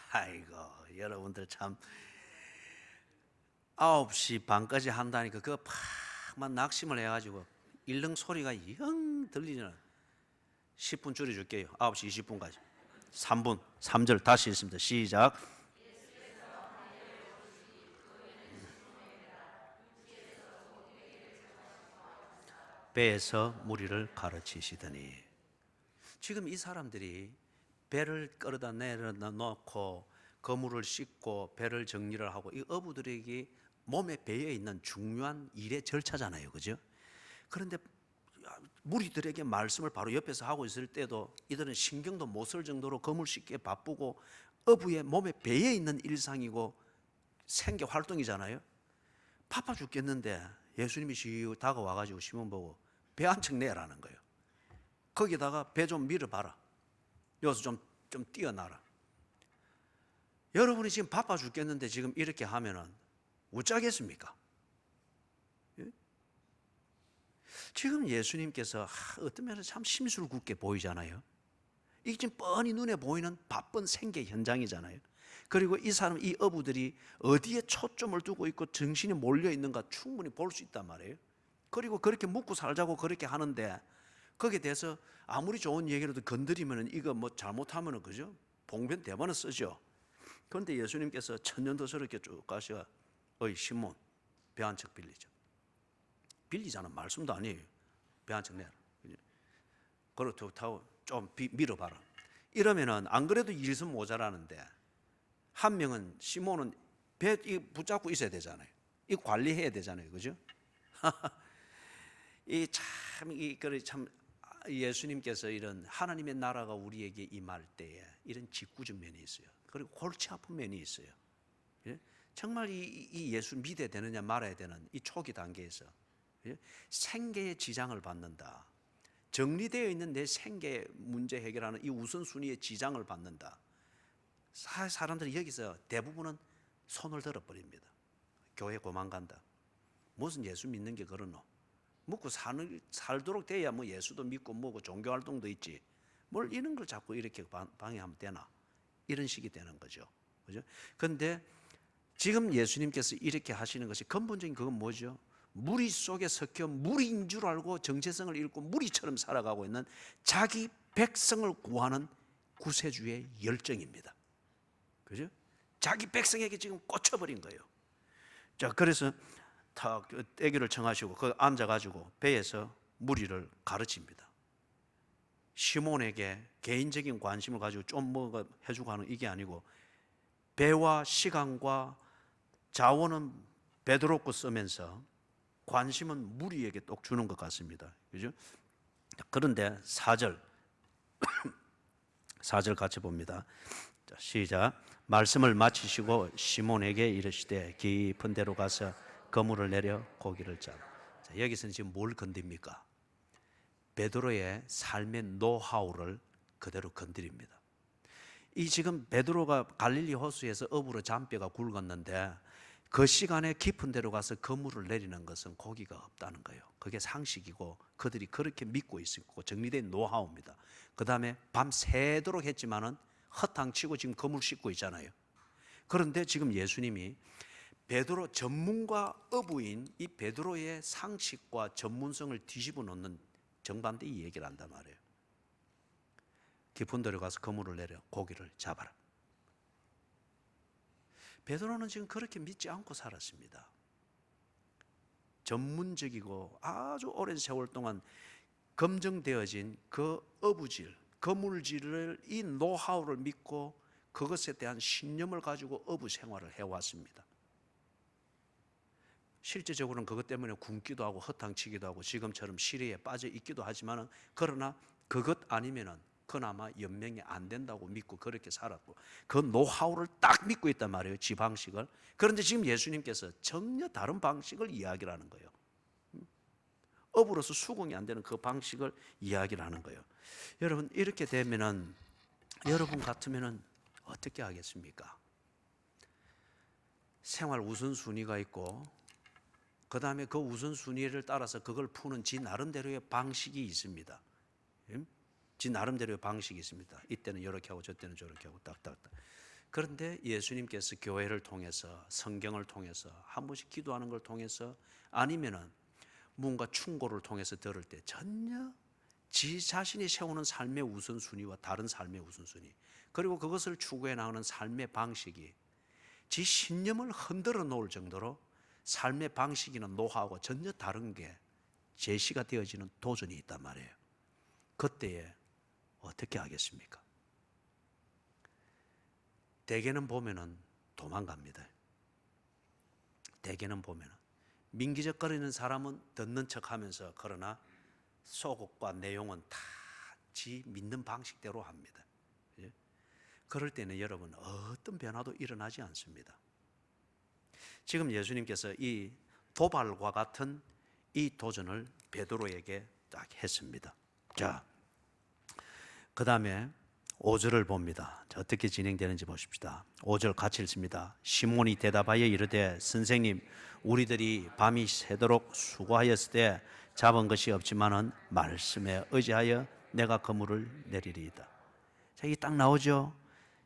아이고 여러분들 참 9시 반까지 한다니까 그거 팍만 낙심을 해가지고 일렁 소리가 영 들리잖아. 10분 줄여줄게요. 9시 20분까지. 3분, 3절 다시 읽습니다. 시작. 배에서 무리를 가르치시더니. 지금 이 사람들이 배를 끌어다 내려놓고 거물을 싣고 배를 정리를 하고 이 어부들에게 몸에 배에 있는 중요한 일의 절차잖아요. 그죠? 그런데 무리들에게 말씀을 바로 옆에서 하고 있을 때도 이들은 신경도 못 쓸 정도로 거물 싣기에 바쁘고 어부의 몸에 배에 있는 일상이고 생계 활동이잖아요. 바빠 죽겠는데 예수님이 다가와가지고 시몬 보고 배 한 척 내라는 거예요. 거기다가 배 좀 밀어봐라. 여기서 좀 뛰어나라. 여러분이 지금 바빠 죽겠는데 지금 이렇게 하면은 어쩌겠습니까? 예? 지금 예수님께서 어떤 면에서 참 심술궂게 보이잖아요. 이게 지금 뻔히 눈에 보이는 바쁜 생계 현장이잖아요. 그리고 이 사람, 이 어부들이 어디에 초점을 두고 있고 정신이 몰려 있는가 충분히 볼 수 있단 말이에요. 그리고 그렇게 묵고 살자고 그렇게 하는데 거기에 대해서 아무리 좋은 얘기라도 건드리면 이거 뭐 잘못하면 그죠? 봉변 대번은 쓰죠. 그런데 예수님께서 천년도스럽게 쭉 가시가 어이 시몬 배 한 척 빌리죠. 빌리자는 말씀도 아니에요. 배 한 척 내라. 그리고 타고 좀 밀어봐라. 이러면은 안 그래도 일선 모자라는데 한 명은 시몬은 배 붙잡고 있어야 되잖아요. 이 관리해야 되잖아요. 그죠? 참 예수님께서 이런 하나님의 나라가 우리에게 임할 때에 이런 직구적 면이 있어요. 그리고 골치 아픈 면이 있어요. 예? 정말 이 예수 믿어야 되느냐 말아야 되는 이 초기 단계에서 생계의 지장을 받는다. 정리되어 있는 내 생계 문제 해결하는 이 우선순위의 지장을 받는다. 사람들이 여기서 대부분은 손을 들어버립니다. 교회 고만 간다. 무슨 예수 믿는 게 그러노? 먹고 살도록 돼야 뭐 예수도 믿고 뭐고 종교 활동도 있지. 뭘 이런 걸 자꾸 이렇게 방해하면 되나? 이런 식이 되는 거죠. 그죠? 그런데 지금 예수님께서 이렇게 하시는 것이 근본적인 그건 뭐죠? 무리 속에 섞여 무리인 줄 알고 정체성을 잃고 무리처럼 살아가고 있는 자기 백성을 구하는 구세주의 열정입니다. 그죠? 자기 백성에게 지금 꽂혀버린 거예요. 자, 그래서 떼기를 청하시고 그 앉아가지고 배에서 무리를 가르칩니다. 시몬에게 개인적인 관심을 가지고 좀 뭐 해주고 하는 이게 아니고 배와 시간과 자원은 베드로 거 쓰면서 관심은 무리에게 똑 주는 것 같습니다. 그죠? 그런데 4절 같이 봅니다. 자, 시작. 말씀을 마치시고 시몬에게 이르시되 깊은 데로 가서 그물을 내려 고기를 잡아. 자, 여기서는 지금 뭘 건듭니까? 베드로의 삶의 노하우를 그대로 건드립니다. 이 지금 베드로가 갈릴리 호수에서 어부로 잔뼈가 굵었는데 그 시간에 깊은 데로 가서 그물을 내리는 것은 고기가 없다는 거예요. 그게 상식이고 그들이 그렇게 믿고 있었고 정리된 노하우입니다. 그 다음에 밤 새도록 했지만은 허탕치고 지금 그물 씻고 있잖아요. 그런데 지금 예수님이 베드로 전문가 어부인 이 베드로의 상식과 전문성을 뒤집어 놓는 정반대 이 얘기를 한단 말이에요. 깊은 데로 가서 그물을 내려 고기를 잡아라. 베드로는 지금 그렇게 믿지 않고 살았습니다. 전문적이고 아주 오랜 세월 동안 검증되어진 그 어부질, 그물질을 이 노하우를 믿고 그것에 대한 신념을 가지고 어부 생활을 해왔습니다. 실제적으로는 그것 때문에 굶기도 하고 허탕치기도 하고 지금처럼 시리에 빠져 있기도 하지만 그러나 그것 아니면은 그나마 연명이 안 된다고 믿고 그렇게 살았고 그 노하우를 딱 믿고 있단 말이에요. 지 방식을. 그런데 지금 예수님께서 전혀 다른 방식을 이야기를 하는 거예요. 어부로서 수긍이 안 되는 그 방식을 이야기를 하는 거예요. 여러분 이렇게 되면은 여러분 같으면은 어떻게 하겠습니까? 생활 우선순위가 있고 그 다음에 그 우선순위를 따라서 그걸 푸는 지 나름대로의 방식이 있습니다. 지 나름대로의 방식이 있습니다. 이때는 이렇게 하고 저때는 저렇게 하고 딱딱딱. 그런데 예수님께서 교회를 통해서 성경을 통해서 한 번씩 기도하는 걸 통해서 아니면은 뭔가 충고를 통해서 들을 때 전혀 지 자신이 세우는 삶의 우선순위와 다른 삶의 우선순위, 그리고 그것을 추구해 나가는 삶의 방식이 지 신념을 흔들어 놓을 정도로 삶의 방식이나 노하우가 전혀 다른 게 제시가 되어지는 도전이 있단 말이에요. 그때에 어떻게 하겠습니까? 대개는 보면은 도망갑니다. 대개는 보면은 민기적거리는 사람은 듣는 척하면서, 그러나 속과 내용은 다 지 믿는 방식대로 합니다. 그럴 때는 여러분 어떤 변화도 일어나지 않습니다. 지금 예수님께서 이 도발과 같은 이 도전을 베드로에게 딱 했습니다. 자, 그 다음에 5절을 봅니다. 자, 어떻게 진행되는지 보십시다. 5절 같이 읽습니다. 시몬이 대답하여 이르되 선생님, 우리들이 밤이 새도록 수고하였을 때 잡은 것이 없지만은 말씀에 의지하여 내가 그물을 내리리이다. 자, 이게 딱 나오죠.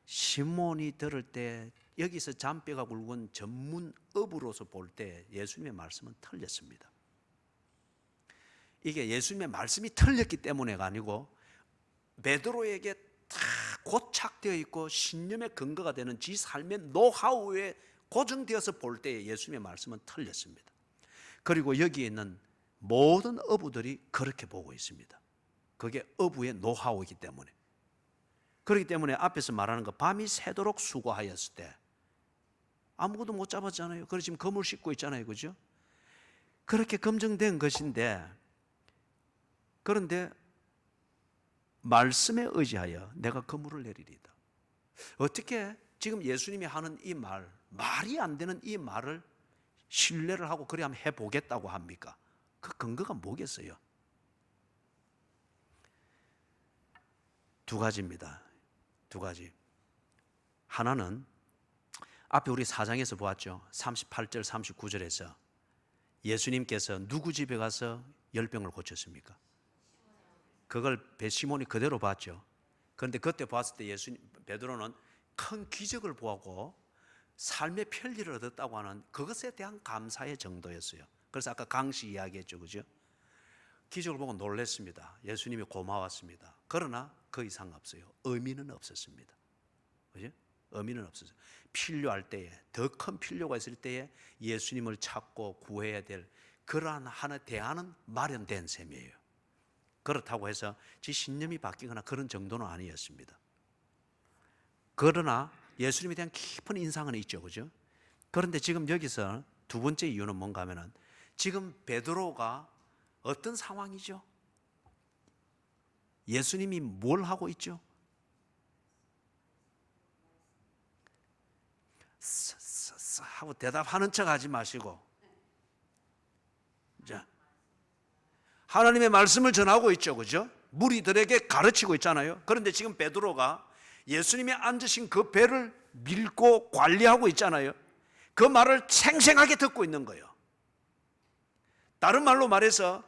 시몬이 들을 때 여기서 잔뼈가 굵은 전문업으로서 볼 때 예수님의 말씀은 틀렸습니다. 이게 예수님의 말씀이 틀렸기 때문에가 아니고 베드로에게 다 고착되어 있고 신념의 근거가 되는 지 삶의 노하우에 고정되어서 볼 때 예수님의 말씀은 틀렸습니다. 그리고 여기에 있는 모든 어부들이 그렇게 보고 있습니다. 그게 어부의 노하우이기 때문에. 그렇기 때문에 앞에서 말하는 거, 밤이 새도록 수고하였을 때 아무것도 못 잡았잖아요. 그래서 지금 그물 씻고 있잖아요. 그죠? 그렇게 검증된 것인데, 그런데 말씀에 의지하여 내가 그물을 내리리이다. 어떻게 지금 예수님이 하는 이 말이 안 되는 이 말을 신뢰를 하고 그래 한번 해보겠다고 합니까? 그 근거가 뭐겠어요? 두 가지입니다. 두 가지. 하나는 앞에 우리 4장에서 보았죠. 38절 39절에서 예수님께서 누구 집에 가서 열병을 고쳤습니까? 그걸 시몬이 그대로 봤죠. 그런데 그때 봤을 때 베드로는 큰 기적을 보고 삶의 편리를 얻었다고 하는 그것에 대한 감사의 정도였어요. 그래서 아까 강씨 이야기했죠. 그죠? 기적을 보고 놀랐습니다. 예수님이 고마웠습니다. 그러나 그 이상 없어요. 의미는 없었습니다. 그죠? 의미는 없었어요. 필요할 때에, 더 큰 필요가 있을 때에 예수님을 찾고 구해야 될 그러한 하나 대안은 마련된 셈이에요. 그렇다고 해서 지 신념이 바뀌거나 그런 정도는 아니었습니다. 그러나 예수님에 대한 깊은 인상은 있죠. 그죠? 그런데 지금 여기서 두 번째 이유는 뭔가 하면은 지금 베드로가 어떤 상황이죠? 예수님이 뭘 하고 있죠? 하고 대답하는 척 하지 마시고, 자, 하나님의 말씀을 전하고 있죠. 그죠? 무리들에게 가르치고 있잖아요. 그런데 지금 베드로가 예수님이 앉으신 그 배를 밀고 관리하고 있잖아요. 그 말을 생생하게 듣고 있는 거예요. 다른 말로 말해서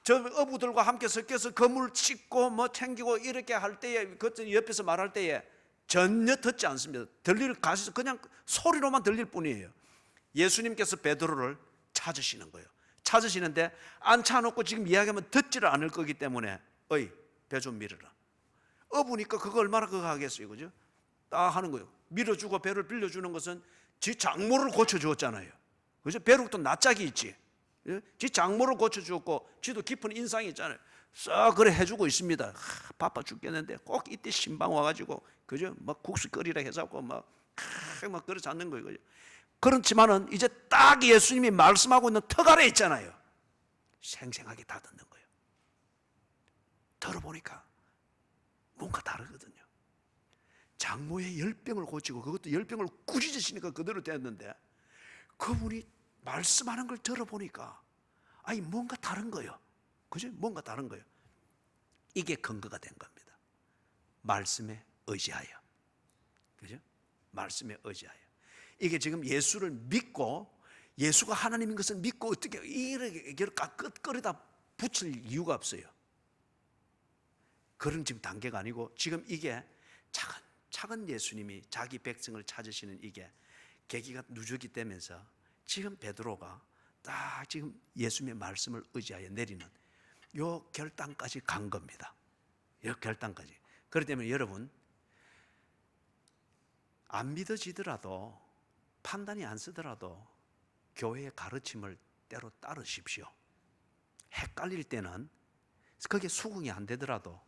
저 어부들과 함께 섞여서 그물 씻고 뭐 챙기고 이렇게 할 때에, 그 옆에서 말할 때에 전혀 듣지 않습니다. 들릴 가시서 그냥 소리로만 들릴 뿐이에요. 예수님께서 베드로를 찾으시는 거예요. 찾으시는데 앉혀놓고 지금 이야기하면 듣지를 않을 거기 때문에 어이 배 좀 밀어라. 어부니까 그거 얼마나 그거 하겠어요. 그죠? 딱 하는 거예요. 밀어주고 배를 빌려주는 것은 지 장모를 고쳐주었잖아요. 그죠? 배룩도 낯짝이 있지. 지 장모를 고쳐주었고 지도 깊은 인상이 있잖아요. 싹 그래 해주고 있습니다. 바빠 죽겠는데 꼭 이때 신방 와가지고 그죠? 막 국수 끓이라 해서고 막 그릇 잡는 거예요. 그죠? 그렇지만은 이제 딱 예수님이 말씀하고 있는 턱 아래 있잖아요. 생생하게 다 듣는 거예요. 들어보니까 뭔가 다르거든요. 장모의 열병을 고치고 그것도 열병을 꾸짖으시니까 그대로 됐는데 그분이 말씀하는 걸 들어보니까 아니 뭔가 다른 거예요. 그죠? 뭔가 다른 거예요. 이게 근거가 된 겁니다. 말씀에 의지하여. 그죠? 말씀에 의지하여. 이게 지금 예수를 믿고 예수가 하나님인 것을 믿고 어떻게 이렇게 끄끄리다 붙일 이유가 없어요. 그런 지금 단계가 아니고 지금 이게 차근 예수님이 자기 백성을 찾으시는 이게 계기가 누적이 되면서 지금 베드로가 딱 지금 예수님의 말씀을 의지하여 내리는 요 결단까지 간 겁니다. 요 결단까지. 그렇기 때문에 여러분, 안 믿어지더라도, 판단이 안 쓰더라도 교회의 가르침을 때로 따르십시오. 헷갈릴 때는, 그게 수긍이 안 되더라도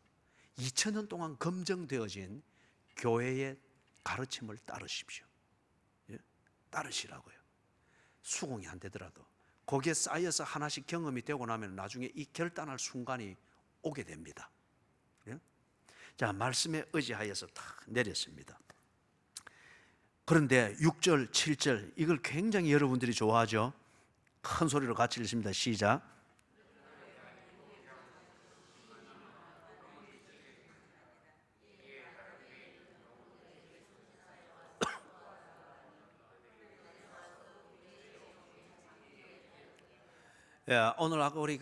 2000년 동안 검증되어진 교회의 가르침을 따르십시오. 예? 따르시라고요. 수긍이 안 되더라도. 거기에 쌓여서 하나씩 경험이 되고 나면 나중에 이 결단할 순간이 오게 됩니다. 예? 자, 말씀에 의지하여서 탁 내렸습니다. 그런데 6절, 7절 이걸 굉장히 여러분들이 좋아하죠. 큰 소리로 같이 읽습니다. 시작. 예, 오늘 아까 우리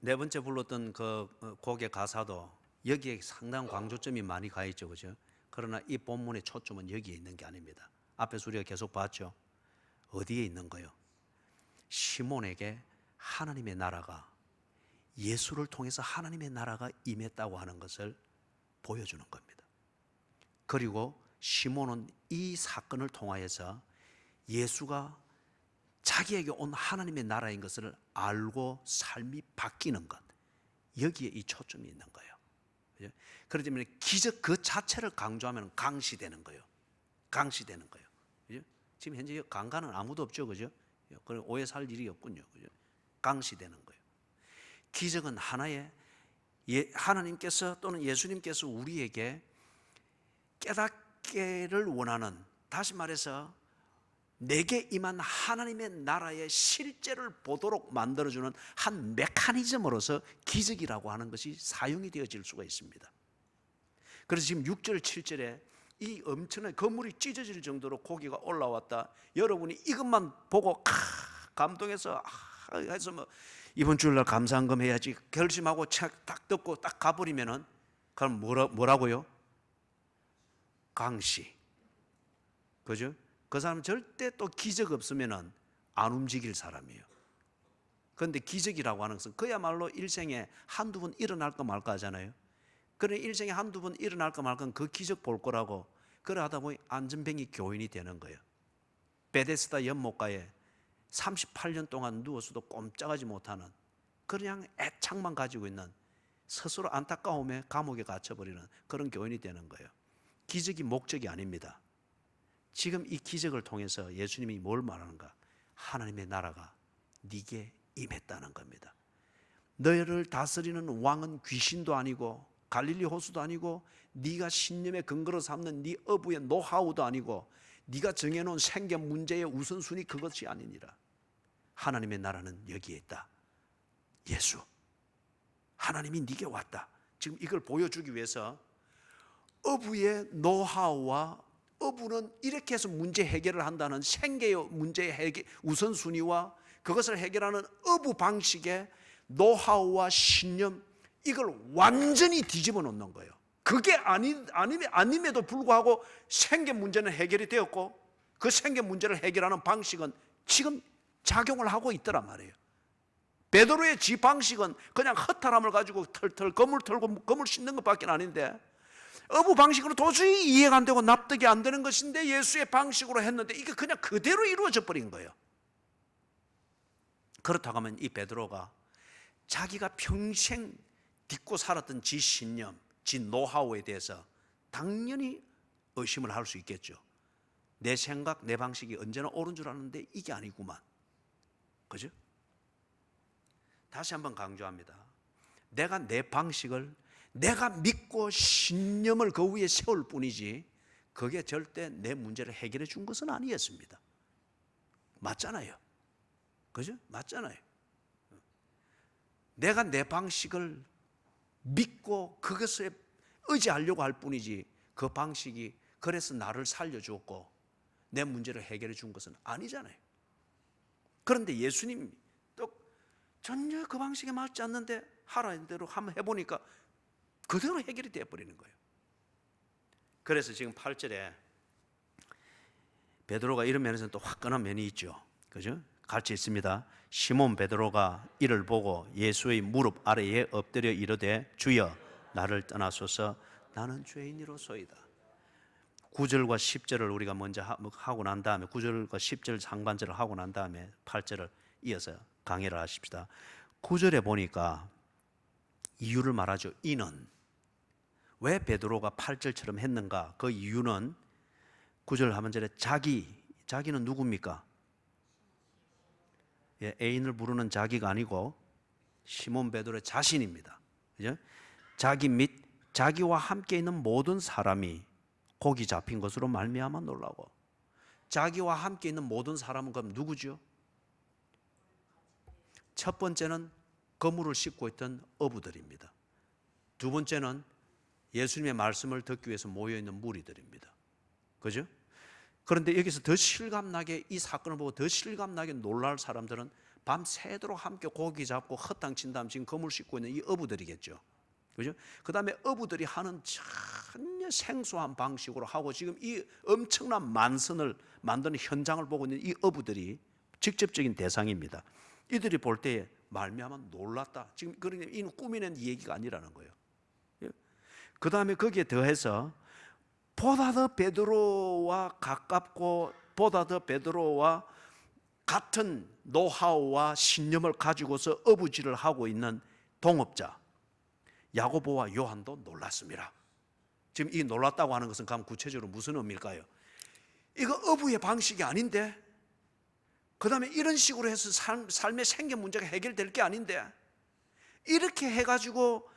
네 번째 불렀던 그 곡의 가사도 여기에 상당한 강조점이 많이 가 있죠, 그죠? 그러나 이 본문의 초점은 여기에 있는 게 아닙니다. 앞에서 우리가 계속 봤죠. 어디에 있는 거요? 시몬에게 하나님의 나라가, 예수를 통해서 하나님의 나라가 임했다고 하는 것을 보여주는 겁니다. 그리고 시몬은 이 사건을 통하여서 예수가 자기에게 온 하나님의 나라인 것을 알고 삶이 바뀌는 것, 여기에 이 초점이 있는 거예요. 그렇기 때문에 기적 그 자체를 강조하면 강시되는 거예요. 강시되는 거예요. 지금 현재 강가는 아무도 없죠, 그죠? 그럼 오해 살 일이 없군요, 그죠? 강시되는 거예요. 기적은 하나의, 하나님께서 또는 예수님께서 우리에게 깨닫기를 원하는, 다시 말해서 내게 임한 하나님의 나라의 실제를 보도록 만들어주는 한 메커니즘으로서 기적이라고 하는 것이 사용이 되어질 수가 있습니다. 그래서 지금 6절, 7절에 이 엄청난 건물이 찢어질 정도로 고기가 올라왔다. 여러분이 이것만 보고 감동해서 해서 뭐 이번 주일날 감사한금 해야지 결심하고 책 딱 듣고 딱 가버리면은 그럼 뭐라고요? 강시. 그죠? 그 사람 절대 또 기적 없으면은 안 움직일 사람이에요. 그런데 기적이라고 하는 것은 그야말로 일생에 한두 번 일어날까 말까 하잖아요. 그래 일생에 한두 번 일어날까 말까 그 기적 볼 거라고 그래 하다 보니 안전뱅이 교인이 되는 거예요. 베데스다 연못가에 38년 동안 누워서도 꼼짝하지 못하는 그냥 애착만 가지고 있는 스스로 안타까움에 감옥에 갇혀버리는 그런 교인이 되는 거예요. 기적이 목적이 아닙니다. 지금 이 기적을 통해서 예수님이 뭘 말하는가? 하나님의 나라가 네게 임했다는 겁니다. 너희를 다스리는 왕은 귀신도 아니고 갈릴리 호수도 아니고 네가 신념의 근거로 삼는 네 어부의 노하우도 아니고 네가 정해놓은 생계 문제의 우선순위 그것이 아니니라. 하나님의 나라는 여기에 있다. 예수, 하나님이 네게 왔다. 지금 이걸 보여주기 위해서 어부의 노하우와 어부는 이렇게 해서 문제 해결을 한다는 생계의 문제의 해결 우선순위와 그것을 해결하는 어부 방식의 노하우와 신념, 이걸 완전히 뒤집어 놓는 거예요. 그게 아님에도 불구하고 생계 문제는 해결이 되었고 그 생계 문제를 해결하는 방식은 지금 작용을 하고 있더란 말이에요. 베드로의 지 방식은 그냥 허탈함을 가지고 털털 거물 털고 거물 씻는 것밖에 아닌데 어부 방식으로 도저히 이해가 안 되고 납득이 안 되는 것인데 예수의 방식으로 했는데 이게 그냥 그대로 이루어져 버린 거예요. 그렇다고 하면 이 베드로가 자기가 평생 딛고 살았던 지 신념, 지 노하우에 대해서 당연히 의심을 할 수 있겠죠. 내 생각, 내 방식이 언제나 옳은 줄 아는데 이게 아니구만. 그죠? 다시 한번 강조합니다. 내가 내 방식을 내가 믿고 신념을 그 위에 세울 뿐이지 그게 절대 내 문제를 해결해 준 것은 아니었습니다. 맞잖아요. 그죠? 맞잖아요. 내가 내 방식을 믿고 그것에 의지하려고 할 뿐이지 그 방식이 그래서 나를 살려주었고 내 문제를 해결해 준 것은 아니잖아요. 그런데 예수님 또 전혀 그 방식에 맞지 않는데 하라는 대로 한번 해보니까 그대로 해결이 되어버리는 거예요. 그래서 지금 8절에 베드로가 이런 면에서는 또 화끈한 면이 있죠. 그죠? 같이 있습니다. 시몬 베드로가 이를 보고 예수의 무릎 아래에 엎드려 이르되 주여 나를 떠나소서 나는 죄인이로소이다. 9절과 10절을 우리가 먼저 하고 난 다음에 9절과 10절 상반절을 하고 난 다음에 8절을 이어서 강의를 하십시다. 9절에 보니까 이유를 말하죠. 이는 왜 베드로가 8절처럼 했는가? 그 이유는 9절 하반절에 자기는 누굽니까? 예, 애인을 부르는 자기가 아니고 시몬 베드로의 자신입니다. 그죠? 자기 및 자기와 함께 있는 모든 사람이 곡이 잡힌 것으로 말미암아 놀라고. 자기와 함께 있는 모든 사람은 그럼 누구죠? 첫 번째는 거물을 싣고 있던 어부들입니다. 두 번째는 예수님의 말씀을 듣기 위해서 모여있는 무리들입니다. 그죠? 그런데 여기서 더 실감나게 이 사건을 보고 더 실감나게 놀랄 사람들은 밤새도록 함께 고기 잡고 헛탕친 다음 지금 거물 싣고 있는 이 어부들이겠죠. 그죠? 그 다음에 어부들이 하는 전혀 생소한 방식으로 하고 지금 이 엄청난 만선을 만드는 현장을 보고 있는 이 어부들이 직접적인 대상입니다. 이들이 볼 때에 말미암아 놀랐다. 지금 그러니 이는 꾸미는 얘기가 아니라는 거예요. 그 다음에 거기에 더해서 보다 더 베드로와 가깝고 보다 더 베드로와 같은 노하우와 신념을 가지고서 어부질을 하고 있는 동업자 야고보와 요한도 놀랐습니다. 지금 이 놀랐다고 하는 것은 그럼 구체적으로 무슨 의미일까요? 이거 어부의 방식이 아닌데, 그 다음에 이런 식으로 해서 삶의 생계 문제가 해결될 게 아닌데, 이렇게 해가지고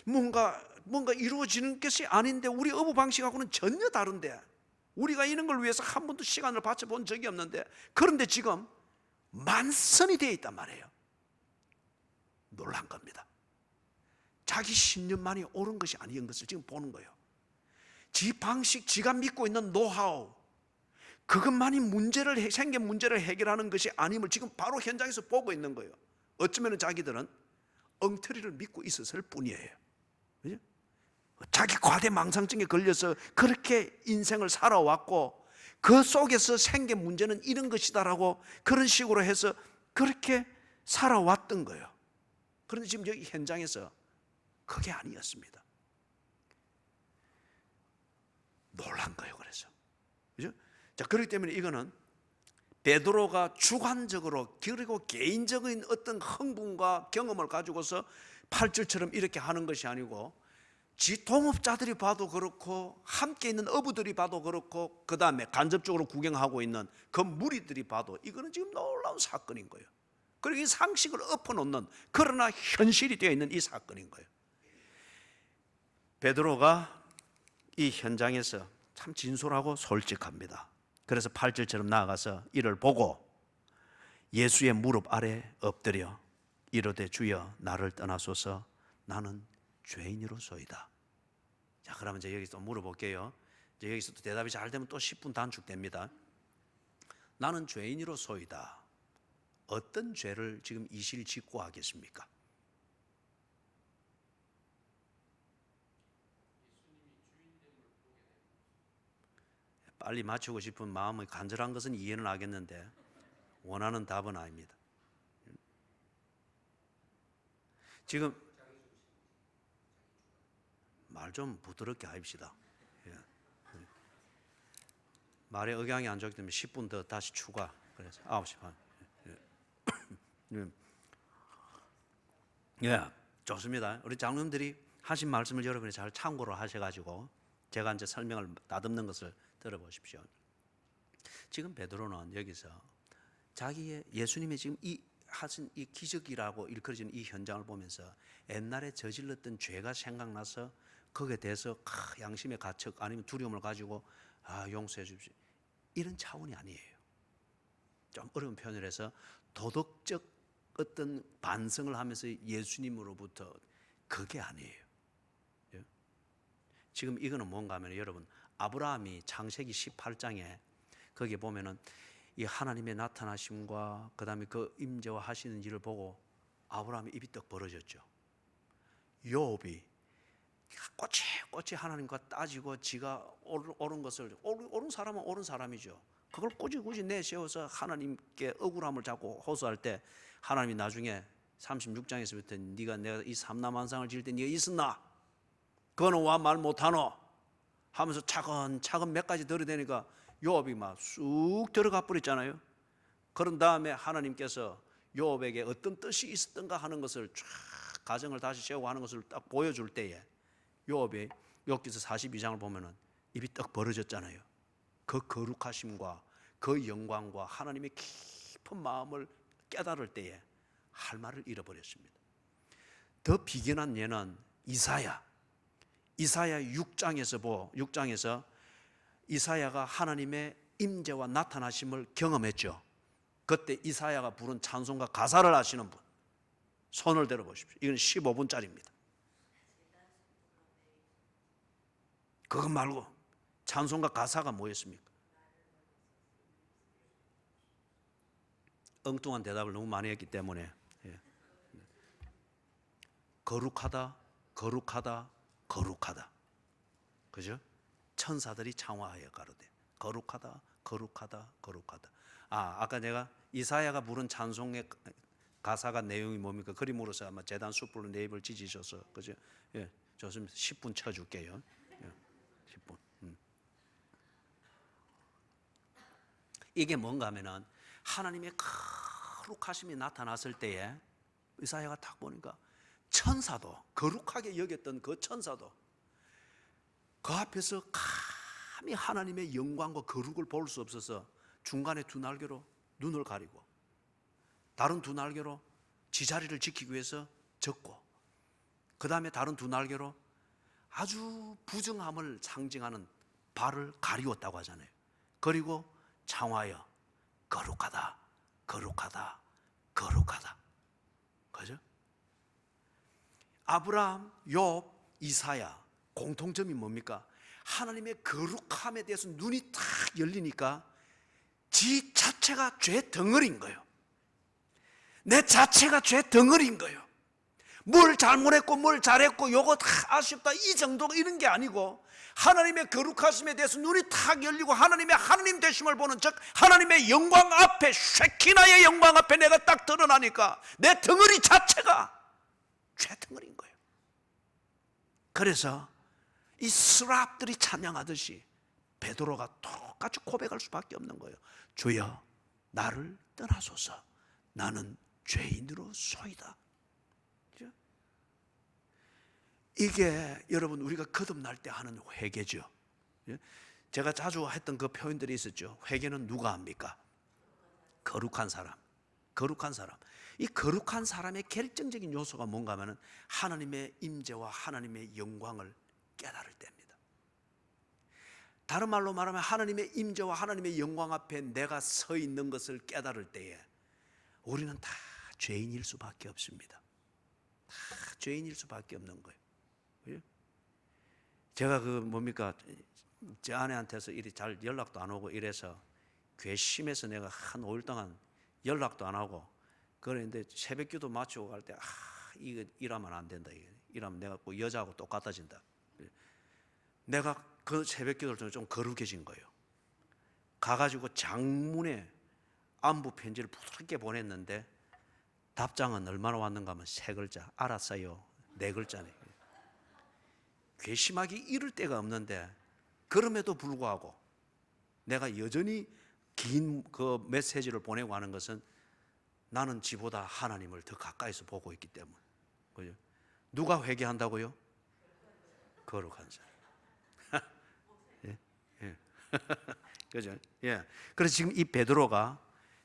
뭔가 이루어지는 것이 아닌데, 우리 어부 방식하고는 전혀 다른데, 우리가 이런 걸 위해서 한 번도 시간을 바쳐본 적이 없는데, 그런데 지금 만선이 되어 있단 말이에요. 놀란 겁니다. 자기 신념만이 옳은 것이 아닌 것을 지금 보는 거예요. 지 방식, 지가 믿고 있는 노하우, 그것만이 생긴 문제를 해결하는 것이 아님을 지금 바로 현장에서 보고 있는 거예요. 어쩌면 자기들은 엉터리를 믿고 있었을 뿐이에요. 그죠? 자기 과대망상증에 걸려서 그렇게 인생을 살아왔고, 그 속에서 생긴 문제는 이런 것이다라고 그런 식으로 해서 그렇게 살아왔던 거예요. 그런데 지금 여기 현장에서 그게 아니었습니다. 놀란 거예요. 그래서 그죠? 자, 그렇기 때문에 이거는 베드로가 주관적으로 그리고 개인적인 어떤 흥분과 경험을 가지고서 8절처럼 이렇게 하는 것이 아니고, 지 동업자들이 봐도 그렇고 함께 있는 어부들이 봐도 그렇고 그 다음에 간접적으로 구경하고 있는 그 무리들이 봐도 이거는 지금 놀라운 사건인 거예요. 그리고 이 상식을 엎어놓는, 그러나 현실이 되어 있는 이 사건인 거예요. 베드로가 이 현장에서 참 진솔하고 솔직합니다. 그래서 8절처럼 나아가서 이를 보고 예수의 무릎 아래 엎드려 이르되 주여 나를 떠나소서 나는 죄인이로소이다. 자, 그러면 이제 여기서 또 물어볼게요. 이제 여기서 또 대답이 잘 되면 또 10분 단축됩니다. 나는 죄인이로소이다. 어떤 죄를 지금 이실 짓고 하겠습니까? 빨리 맞추고 싶은 마음이 간절한 것은 이해는 하겠는데 원하는 답은 아닙니다. 지금 말 좀 부드럽게 합시다. 예. 말의 억양이 안 좋기 때문에 10분 더 다시 추가. 그래서 9시 반. 예. 예, 좋습니다. 우리 장로님들이 하신 말씀을 여러분이 잘 참고로 하셔가지고 제가 이제 설명을 다듬는 것을 들어보십시오. 지금 베드로는 여기서 자기의 예수님이 지금 이 하신 이 기적이라고 일컬어지는 이 현장을 보면서 옛날에 저질렀던 죄가 생각나서 거기에 대해서 양심의 가책 아니면 두려움을 가지고 용서해 주십시오, 이런 차원이 아니에요. 좀 어려운 표현을 해서 도덕적 어떤 반성을 하면서 예수님으로부터, 그게 아니에요. 지금 이거는 뭔가 하면 여러분, 아브라함이 창세기 18장에 거기에 보면은 이 하나님의 나타나심과 그 다음에 그 임재와 하시는 일을 보고 아브라함이 입이 떡 벌어졌죠. 요업이 꼬치꼬치 하나님과 따지고 지가 옳은 것을, 옳은 사람은 옳은 사람이죠. 그걸 꾸지꾸지 내세워서 하나님께 억울함을 잡고 호소할 때 하나님이 나중에 36장에서부터 네가 내가 이 삼라만상을 지을 때 네가 있었나? 그거는 와 말 못하노? 하면서 차근차근 몇 가지 들이대니까 요압이 막 쑥 들어가 버렸잖아요. 그런 다음에 하나님께서 요압에게 어떤 뜻이 있었던가 하는 것을 쫙 가정을 다시 세우고 하는 것을 딱 보여줄 때에 요압이 욥기서 42장을 보면은 입이 떡 벌어졌잖아요. 그 거룩하심과 그 영광과 하나님의 깊은 마음을 깨달을 때에 할 말을 잃어버렸습니다. 더 비견한 예는 이사야 6장에서 이사야가 하나님의 임재와 나타나심을 경험했죠. 그때 이사야가 부른 찬송가 가사를 아시는 분 손을 들어보십시오. 이건 15분짜리입니다. 그것 말고 찬송가 가사가 뭐였습니까? 엉뚱한 대답을 너무 많이 했기 때문에 거룩하다 거룩하다 거룩하다, 그죠? 천사들이 창화하여 가로되 거룩하다 거룩하다 거룩하다. 아까 내가 이사야가 부른 찬송의 가사가 내용이 뭡니까? 그림으로서 아마 재단 숯불로 내 입을 찢으셔서, 그죠? 예, 좋습니다. 10분 쳐줄게요. 10분. 이게 뭔가 하면은 하나님의 거룩하심이 나타났을 때에 이사야가 딱 보니까 천사도, 거룩하게 여겼던 그 천사도 그 앞에서 감히 하나님의 영광과 거룩을 볼 수 없어서 중간에 두 날개로 눈을 가리고 다른 두 날개로 지자리를 지키기 위해서 졌고, 그 다음에 다른 두 날개로 아주 부정함을 상징하는 발을 가리웠다고 하잖아요. 그리고 창화하여 거룩하다 거룩하다 거룩하다, 그죠? 아브라함, 욥, 이사야 공통점이 뭡니까? 하나님의 거룩함에 대해서 눈이 탁 열리니까 지 자체가 죄 덩어리인 거예요. 내 자체가 죄 덩어리인 거예요. 뭘 잘못했고 뭘 잘했고 요거 다 아쉽다 이 정도가 이런 게 아니고, 하나님의 거룩하심에 대해서 눈이 탁 열리고 하나님의 하나님 되심을 보는, 즉 하나님의 영광 앞에, 쉐키나의 영광 앞에 내가 딱 드러나니까 내 덩어리 자체가 죄 덩어리인 거예요. 그래서 이 스랍들이 찬양하듯이 베드로가 똑같이 고백할 수밖에 없는 거예요. 주여 나를 떠나소서, 나는 죄인으로 소이다. 이게 여러분 우리가 거듭날 때 하는 회개죠. 제가 자주 했던 그 표현들이 있었죠. 회개는 누가 합니까? 거룩한 사람. 거룩한 사람. 이 거룩한 사람의 결정적인 요소가 뭔가 하면은 하나님의 임재와 하나님의 영광을 깨달을 때입니다. 다른 말로 말하면 하나님의 임재와 하나님의 영광 앞에 내가 서 있는 것을 깨달을 때에 우리는 다 죄인일 수밖에 없습니다. 다 죄인일 수밖에 없는 거예요. 제가 제 아내한테서 이리 잘 연락도 안 오고 이래서 괘씸해서 내가 한 5일 동안 연락도 안 하고 그랬는데, 새벽기도 마치고 갈 때 이거 이러면 안 된다. 이러면 내가 꼭 여자하고 똑같아진다. 내가 그 새벽기도를 통해 좀 거룩해진 거예요. 가가지고 장문에 안부 편지를 부드럽게 보냈는데 답장은 얼마나 왔는가 하면 3글자, 알았어요. 4글자네. 괘씸하기 이를 데가 없는데 그럼에도 불구하고 내가 여전히 긴 그 메시지를 보내고 하는 것은 나는 지보다 하나님을 더 가까이서 보고 있기 때문에. 그죠? 누가 회개한다고요? 거룩한 사람. 예? 예. 그죠? 예. 그래서 지금 이 베드로가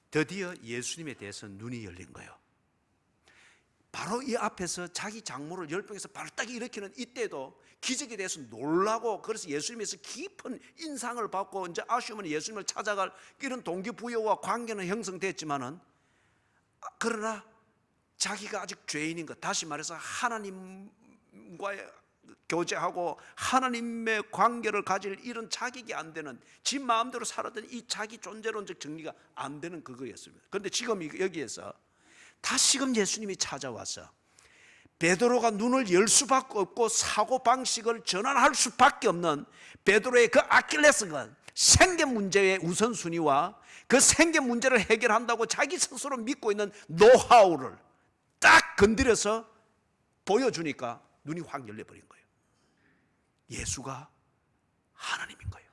드디어 예수님에 대해서 눈이 열린 거예요. 바로 이 앞에서 자기 장모를 열병에서 발딱이 일으키는 이때도 기적에 대해서 놀라고, 그래서 예수님에서 깊은 인상을 받고 이제 아쉬우면 예수님을 찾아갈 이런 동기부여와 관계는 형성됐지만은, 그러나 자기가 아직 죄인인 것, 다시 말해서 하나님과의 교제하고 하나님의 관계를 가질 이런 자격이 안 되는, 지 마음대로 살았던 이 자기 존재론적 정리가 안 되는 그거였습니다. 그런데 지금 여기에서 다시금 예수님이 찾아와서 베드로가 눈을 열 수밖에 없고 사고방식을 전환할 수밖에 없는 베드로의 그 아킬레스건, 생계 문제의 우선순위와 그 생계 문제를 해결한다고 자기 스스로 믿고 있는 노하우를 딱 건드려서 보여주니까 눈이 확 열려버린 거예요. 예수가 하나님인 거예요.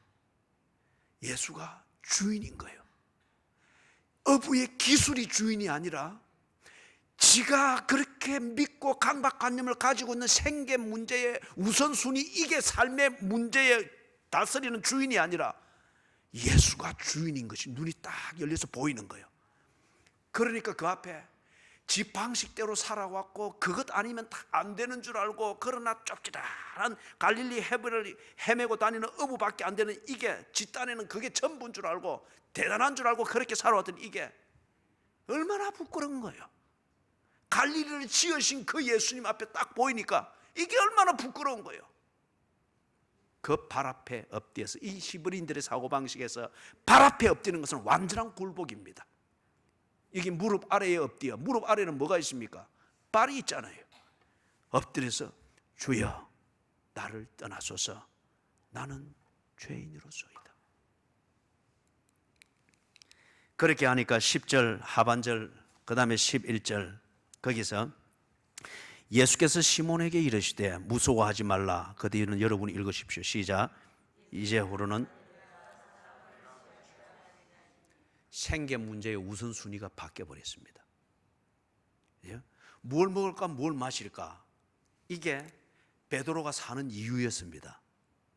예수가 주인인 거예요. 어부의 기술이 주인이 아니라 지가 그렇게 믿고 강박관념을 가지고 있는 생계 문제의 우선순위, 이게 삶의 문제에 다스리는 주인이 아니라 예수가 주인인 것이 눈이 딱 열려서 보이는 거예요. 그러니까 그 앞에 지 방식대로 살아왔고 그것 아니면 다 안 되는 줄 알고, 그러나 좁지단한 갈릴리 해변을 헤매고 다니는 어부밖에 안 되는 이게 지 딴에는 그게 전부인 줄 알고 대단한 줄 알고 그렇게 살아왔던 이게 얼마나 부끄러운 거예요. 갈릴리를 지으신 그 예수님 앞에 딱 보이니까 이게 얼마나 부끄러운 거예요. 그 발 앞에 엎드려서, 이 히브리인들의 사고방식에서 발 앞에 엎드리는 것은 완전한 굴복입니다. 이게 무릎 아래에 엎드려. 무릎 아래는 뭐가 있습니까? 발이 있잖아요. 엎드려서 주여 나를 떠나소서 나는 죄인으로소이다. 그렇게 하니까 10절 하반절 그 다음에 11절 거기서 예수께서 시몬에게 이르시되 무서워하지 말라. 그 뒤는 여러분이 읽으십시오. 시작. 이제후로는 생계 문제의 우선순위가 바뀌어버렸습니다. 뭘 먹을까 뭘 마실까, 이게 베드로가 사는 이유였습니다.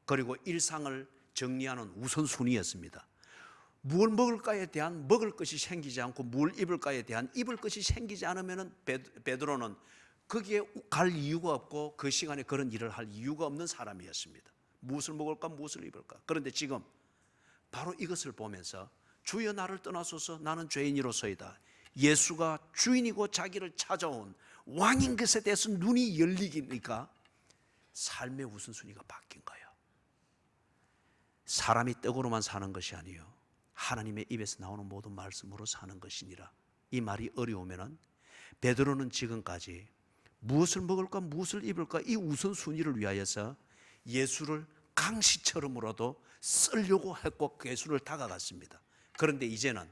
그리고 일상을 정리하는 우선순위였습니다. 뭘 먹을까에 대한 먹을 것이 생기지 않고 뭘 입을까에 대한 입을 것이 생기지 않으면 베드로는 거기에 갈 이유가 없고 그 시간에 그런 일을 할 이유가 없는 사람이었습니다. 무엇을 먹을까 무엇을 입을까. 그런데 지금 바로 이것을 보면서 주여 나를 떠나소서 나는 죄인이로소이다. 예수가 주인이고 자기를 찾아온 왕인 것에 대해서 눈이 열리니까 삶의 우선순위가 바뀐 거예요. 사람이 떡으로만 사는 것이 아니에요. 하나님의 입에서 나오는 모든 말씀으로 사는 것이니라. 이 말이 어려우면은 베드로는 지금까지 무엇을 먹을까 무엇을 입을까 이 우선순위를 위하여서 예수를 강시처럼으로도 쓰려고 했고 예수를 다가갔습니다. 그런데 이제는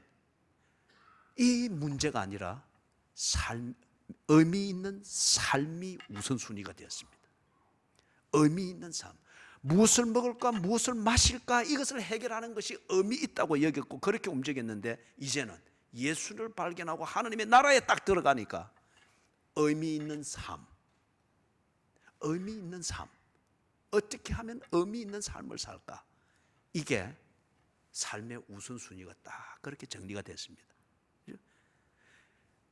이 문제가 아니라 의미 있는 삶이 우선순위가 되었습니다. 의미 있는 삶, 무엇을 먹을까 무엇을 마실까 이것을 해결하는 것이 의미 있다고 여겼고 그렇게 움직였는데, 이제는 예수를 발견하고 하나님의 나라에 딱 들어가니까 의미 있는 삶, 의미 있는 삶, 어떻게 하면 의미 있는 삶을 살까, 이게 삶의 우선순위가 딱 그렇게 정리가 됐습니다.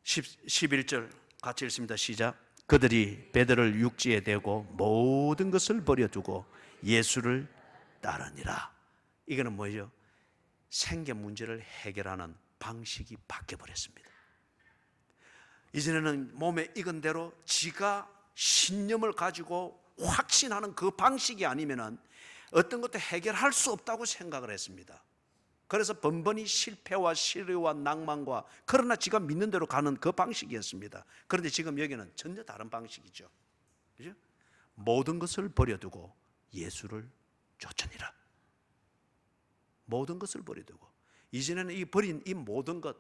11절 같이 읽습니다. 시작. 그들이 베드로를 육지에 대고 모든 것을 버려두고 예수를 따르니라. 이거는 뭐죠? 생계 문제를 해결하는 방식이 바뀌어버렸습니다. 이전에는 몸에 익은 대로 지가 신념을 가지고 확신하는 그 방식이 아니면은 어떤 것도 해결할 수 없다고 생각을 했습니다. 그래서 번번이 실패와 시련과 낭만과, 그러나 지가 믿는 대로 가는 그 방식이었습니다. 그런데 지금 여기는 전혀 다른 방식이죠. 그죠? 모든 것을 버려두고 예수를 쫓으니라. 모든 것을 버려두고, 이전에는 이 버린 이 모든 것,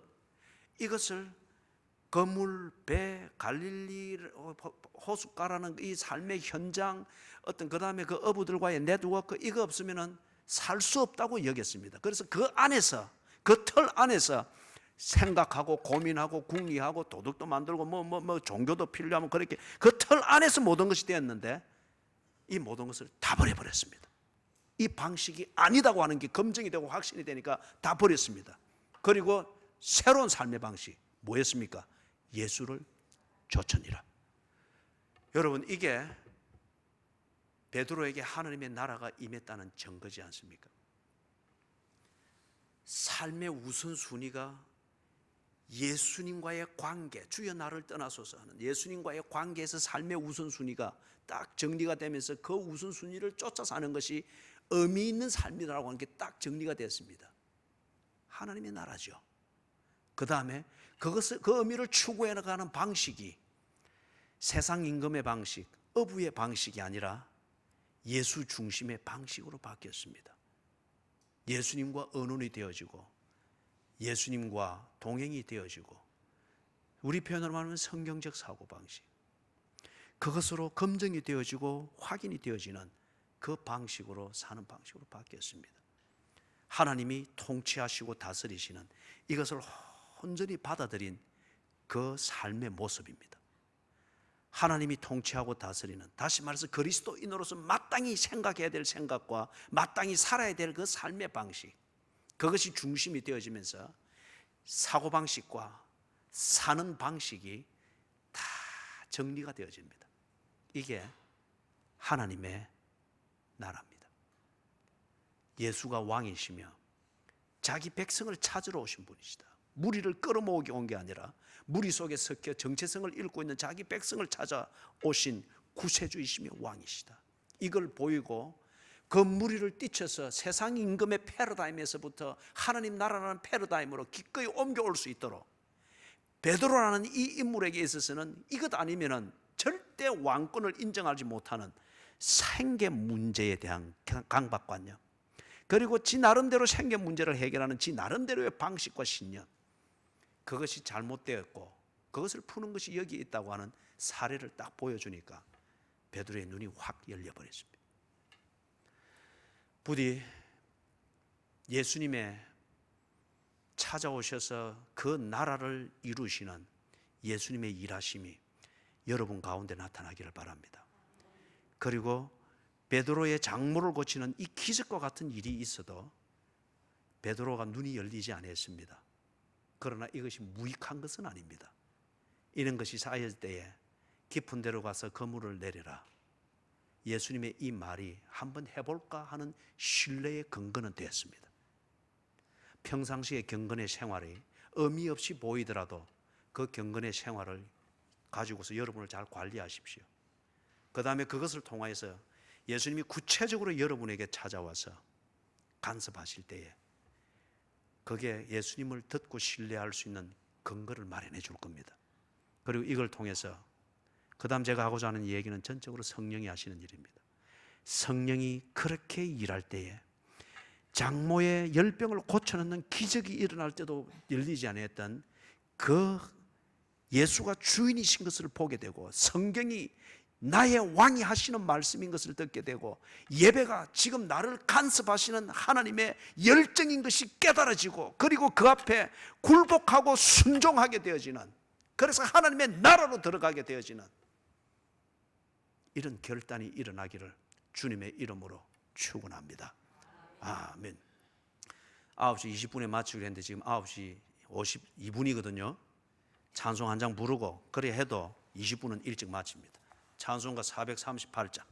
이것을 거물, 배, 갈릴리 호숫가라는 이 삶의 현장, 어떤 그 다음에 그 어부들과의 네트워크, 이거 없으면은 살 수 없다고 여겼습니다. 그래서 그 안에서, 그 틀 안에서 생각하고 고민하고 궁리하고 도덕도 만들고 뭐 종교도 필요하면 그렇게 그 틀 안에서 모든 것이 되었는데, 이 모든 것을 다 버려버렸습니다. 이 방식이 아니다고 하는 게 검증이 되고 확신이 되니까 다 버렸습니다. 그리고 새로운 삶의 방식 뭐였습니까? 예수를 쫓으니라. 여러분, 이게 베드로에게 하나님의 나라가 임했다는 증거지 않습니까? 삶의 우선순위가 예수님과의 관계, 주여 나를 떠나소서 하는 예수님과의 관계에서 삶의 우선순위가 딱 정리가 되면서 그 우선순위를 쫓아 사는 것이 의미 있는 삶이라고 하는 게 딱 정리가 됐습니다. 하나님의 나라죠. 그 다음에 그것을, 그 의미를 추구해 나가는 방식이 세상 임금의 방식, 어부의 방식이 아니라 예수 중심의 방식으로 바뀌었습니다. 예수님과 언혼이 되어지고 예수님과 동행이 되어지고, 우리 표현으로 말하면 성경적 사고방식, 그것으로 검증이 되어지고 확인이 되어지는 그 방식으로 사는 방식으로 바뀌었습니다. 하나님이 통치하시고 다스리시는 이것을 온전히 받아들인 그 삶의 모습입니다. 하나님이 통치하고 다스리는, 다시 말해서 그리스도인으로서 마땅히 생각해야 될 생각과 마땅히 살아야 될 그 삶의 방식, 그것이 중심이 되어지면서 사고방식과 사는 방식이 다 정리가 되어집니다. 이게 하나님의 나라입니다. 예수가 왕이시며 자기 백성을 찾으러 오신 분이시다. 무리를 끌어모으기 온 게 아니라 무리 속에 섞여 정체성을 잃고 있는 자기 백성을 찾아오신 구세주이시며 왕이시다. 이걸 보이고 그 무리를 뛰쳐서 세상 임금의 패러다임에서부터 하나님 나라라는 패러다임으로 기꺼이 옮겨올 수 있도록 베드로라는 이 인물에게 있어서는 이것 아니면은 절대 왕권을 인정하지 못하는 생계 문제에 대한 강박관념, 그리고 지 나름대로 생계 문제를 해결하는 지 나름대로의 방식과 신념, 그것이 잘못되었고 그것을 푸는 것이 여기 있다고 하는 사례를 딱 보여주니까 베드로의 눈이 확 열려버렸습니다. 부디 예수님의 찾아오셔서 그 나라를 이루시는 예수님의 일하심이 여러분 가운데 나타나기를 바랍니다. 그리고 베드로의 장모를 고치는 이 기적과 같은 일이 있어도 베드로가 눈이 열리지 않았습니다. 그러나 이것이 무익한 것은 아닙니다. 이런 것이 쌓일 때에 깊은 데로 가서 그물을 내려라, 예수님의 이 말이 한번 해볼까 하는 신뢰의 근거는 되었습니다. 평상시의 경건의 생활이 의미 없이 보이더라도 그 경건의 생활을 가지고서 여러분을 잘 관리하십시오. 그 다음에 그것을 통하여서 예수님이 구체적으로 여러분에게 찾아와서 간섭하실 때에 그게 예수님을 듣고 신뢰할 수 있는 근거를 마련해 줄 겁니다. 그리고 이걸 통해서 그 다음 제가 하고자 하는 얘기는 전적으로 성령이 하시는 일입니다. 성령이 그렇게 일할 때에 장모의 열병을 고쳐놓는 기적이 일어날 때도 열리지 않았던 그 예수가 주인이신 것을 보게 되고, 성경이 나의 왕이 하시는 말씀인 것을 듣게 되고, 예배가 지금 나를 간섭하시는 하나님의 열정인 것이 깨달아지고, 그리고 그 앞에 굴복하고 순종하게 되어지는, 그래서 하나님의 나라로 들어가게 되어지는 이런 결단이 일어나기를 주님의 이름으로 축원합니다. 아멘. 9시 20분에 마치기로 했는데 지금 9시 52분이거든요. 찬송 한 장 부르고 그래 해도 20분은 일찍 마칩니다. 찬송가 438장.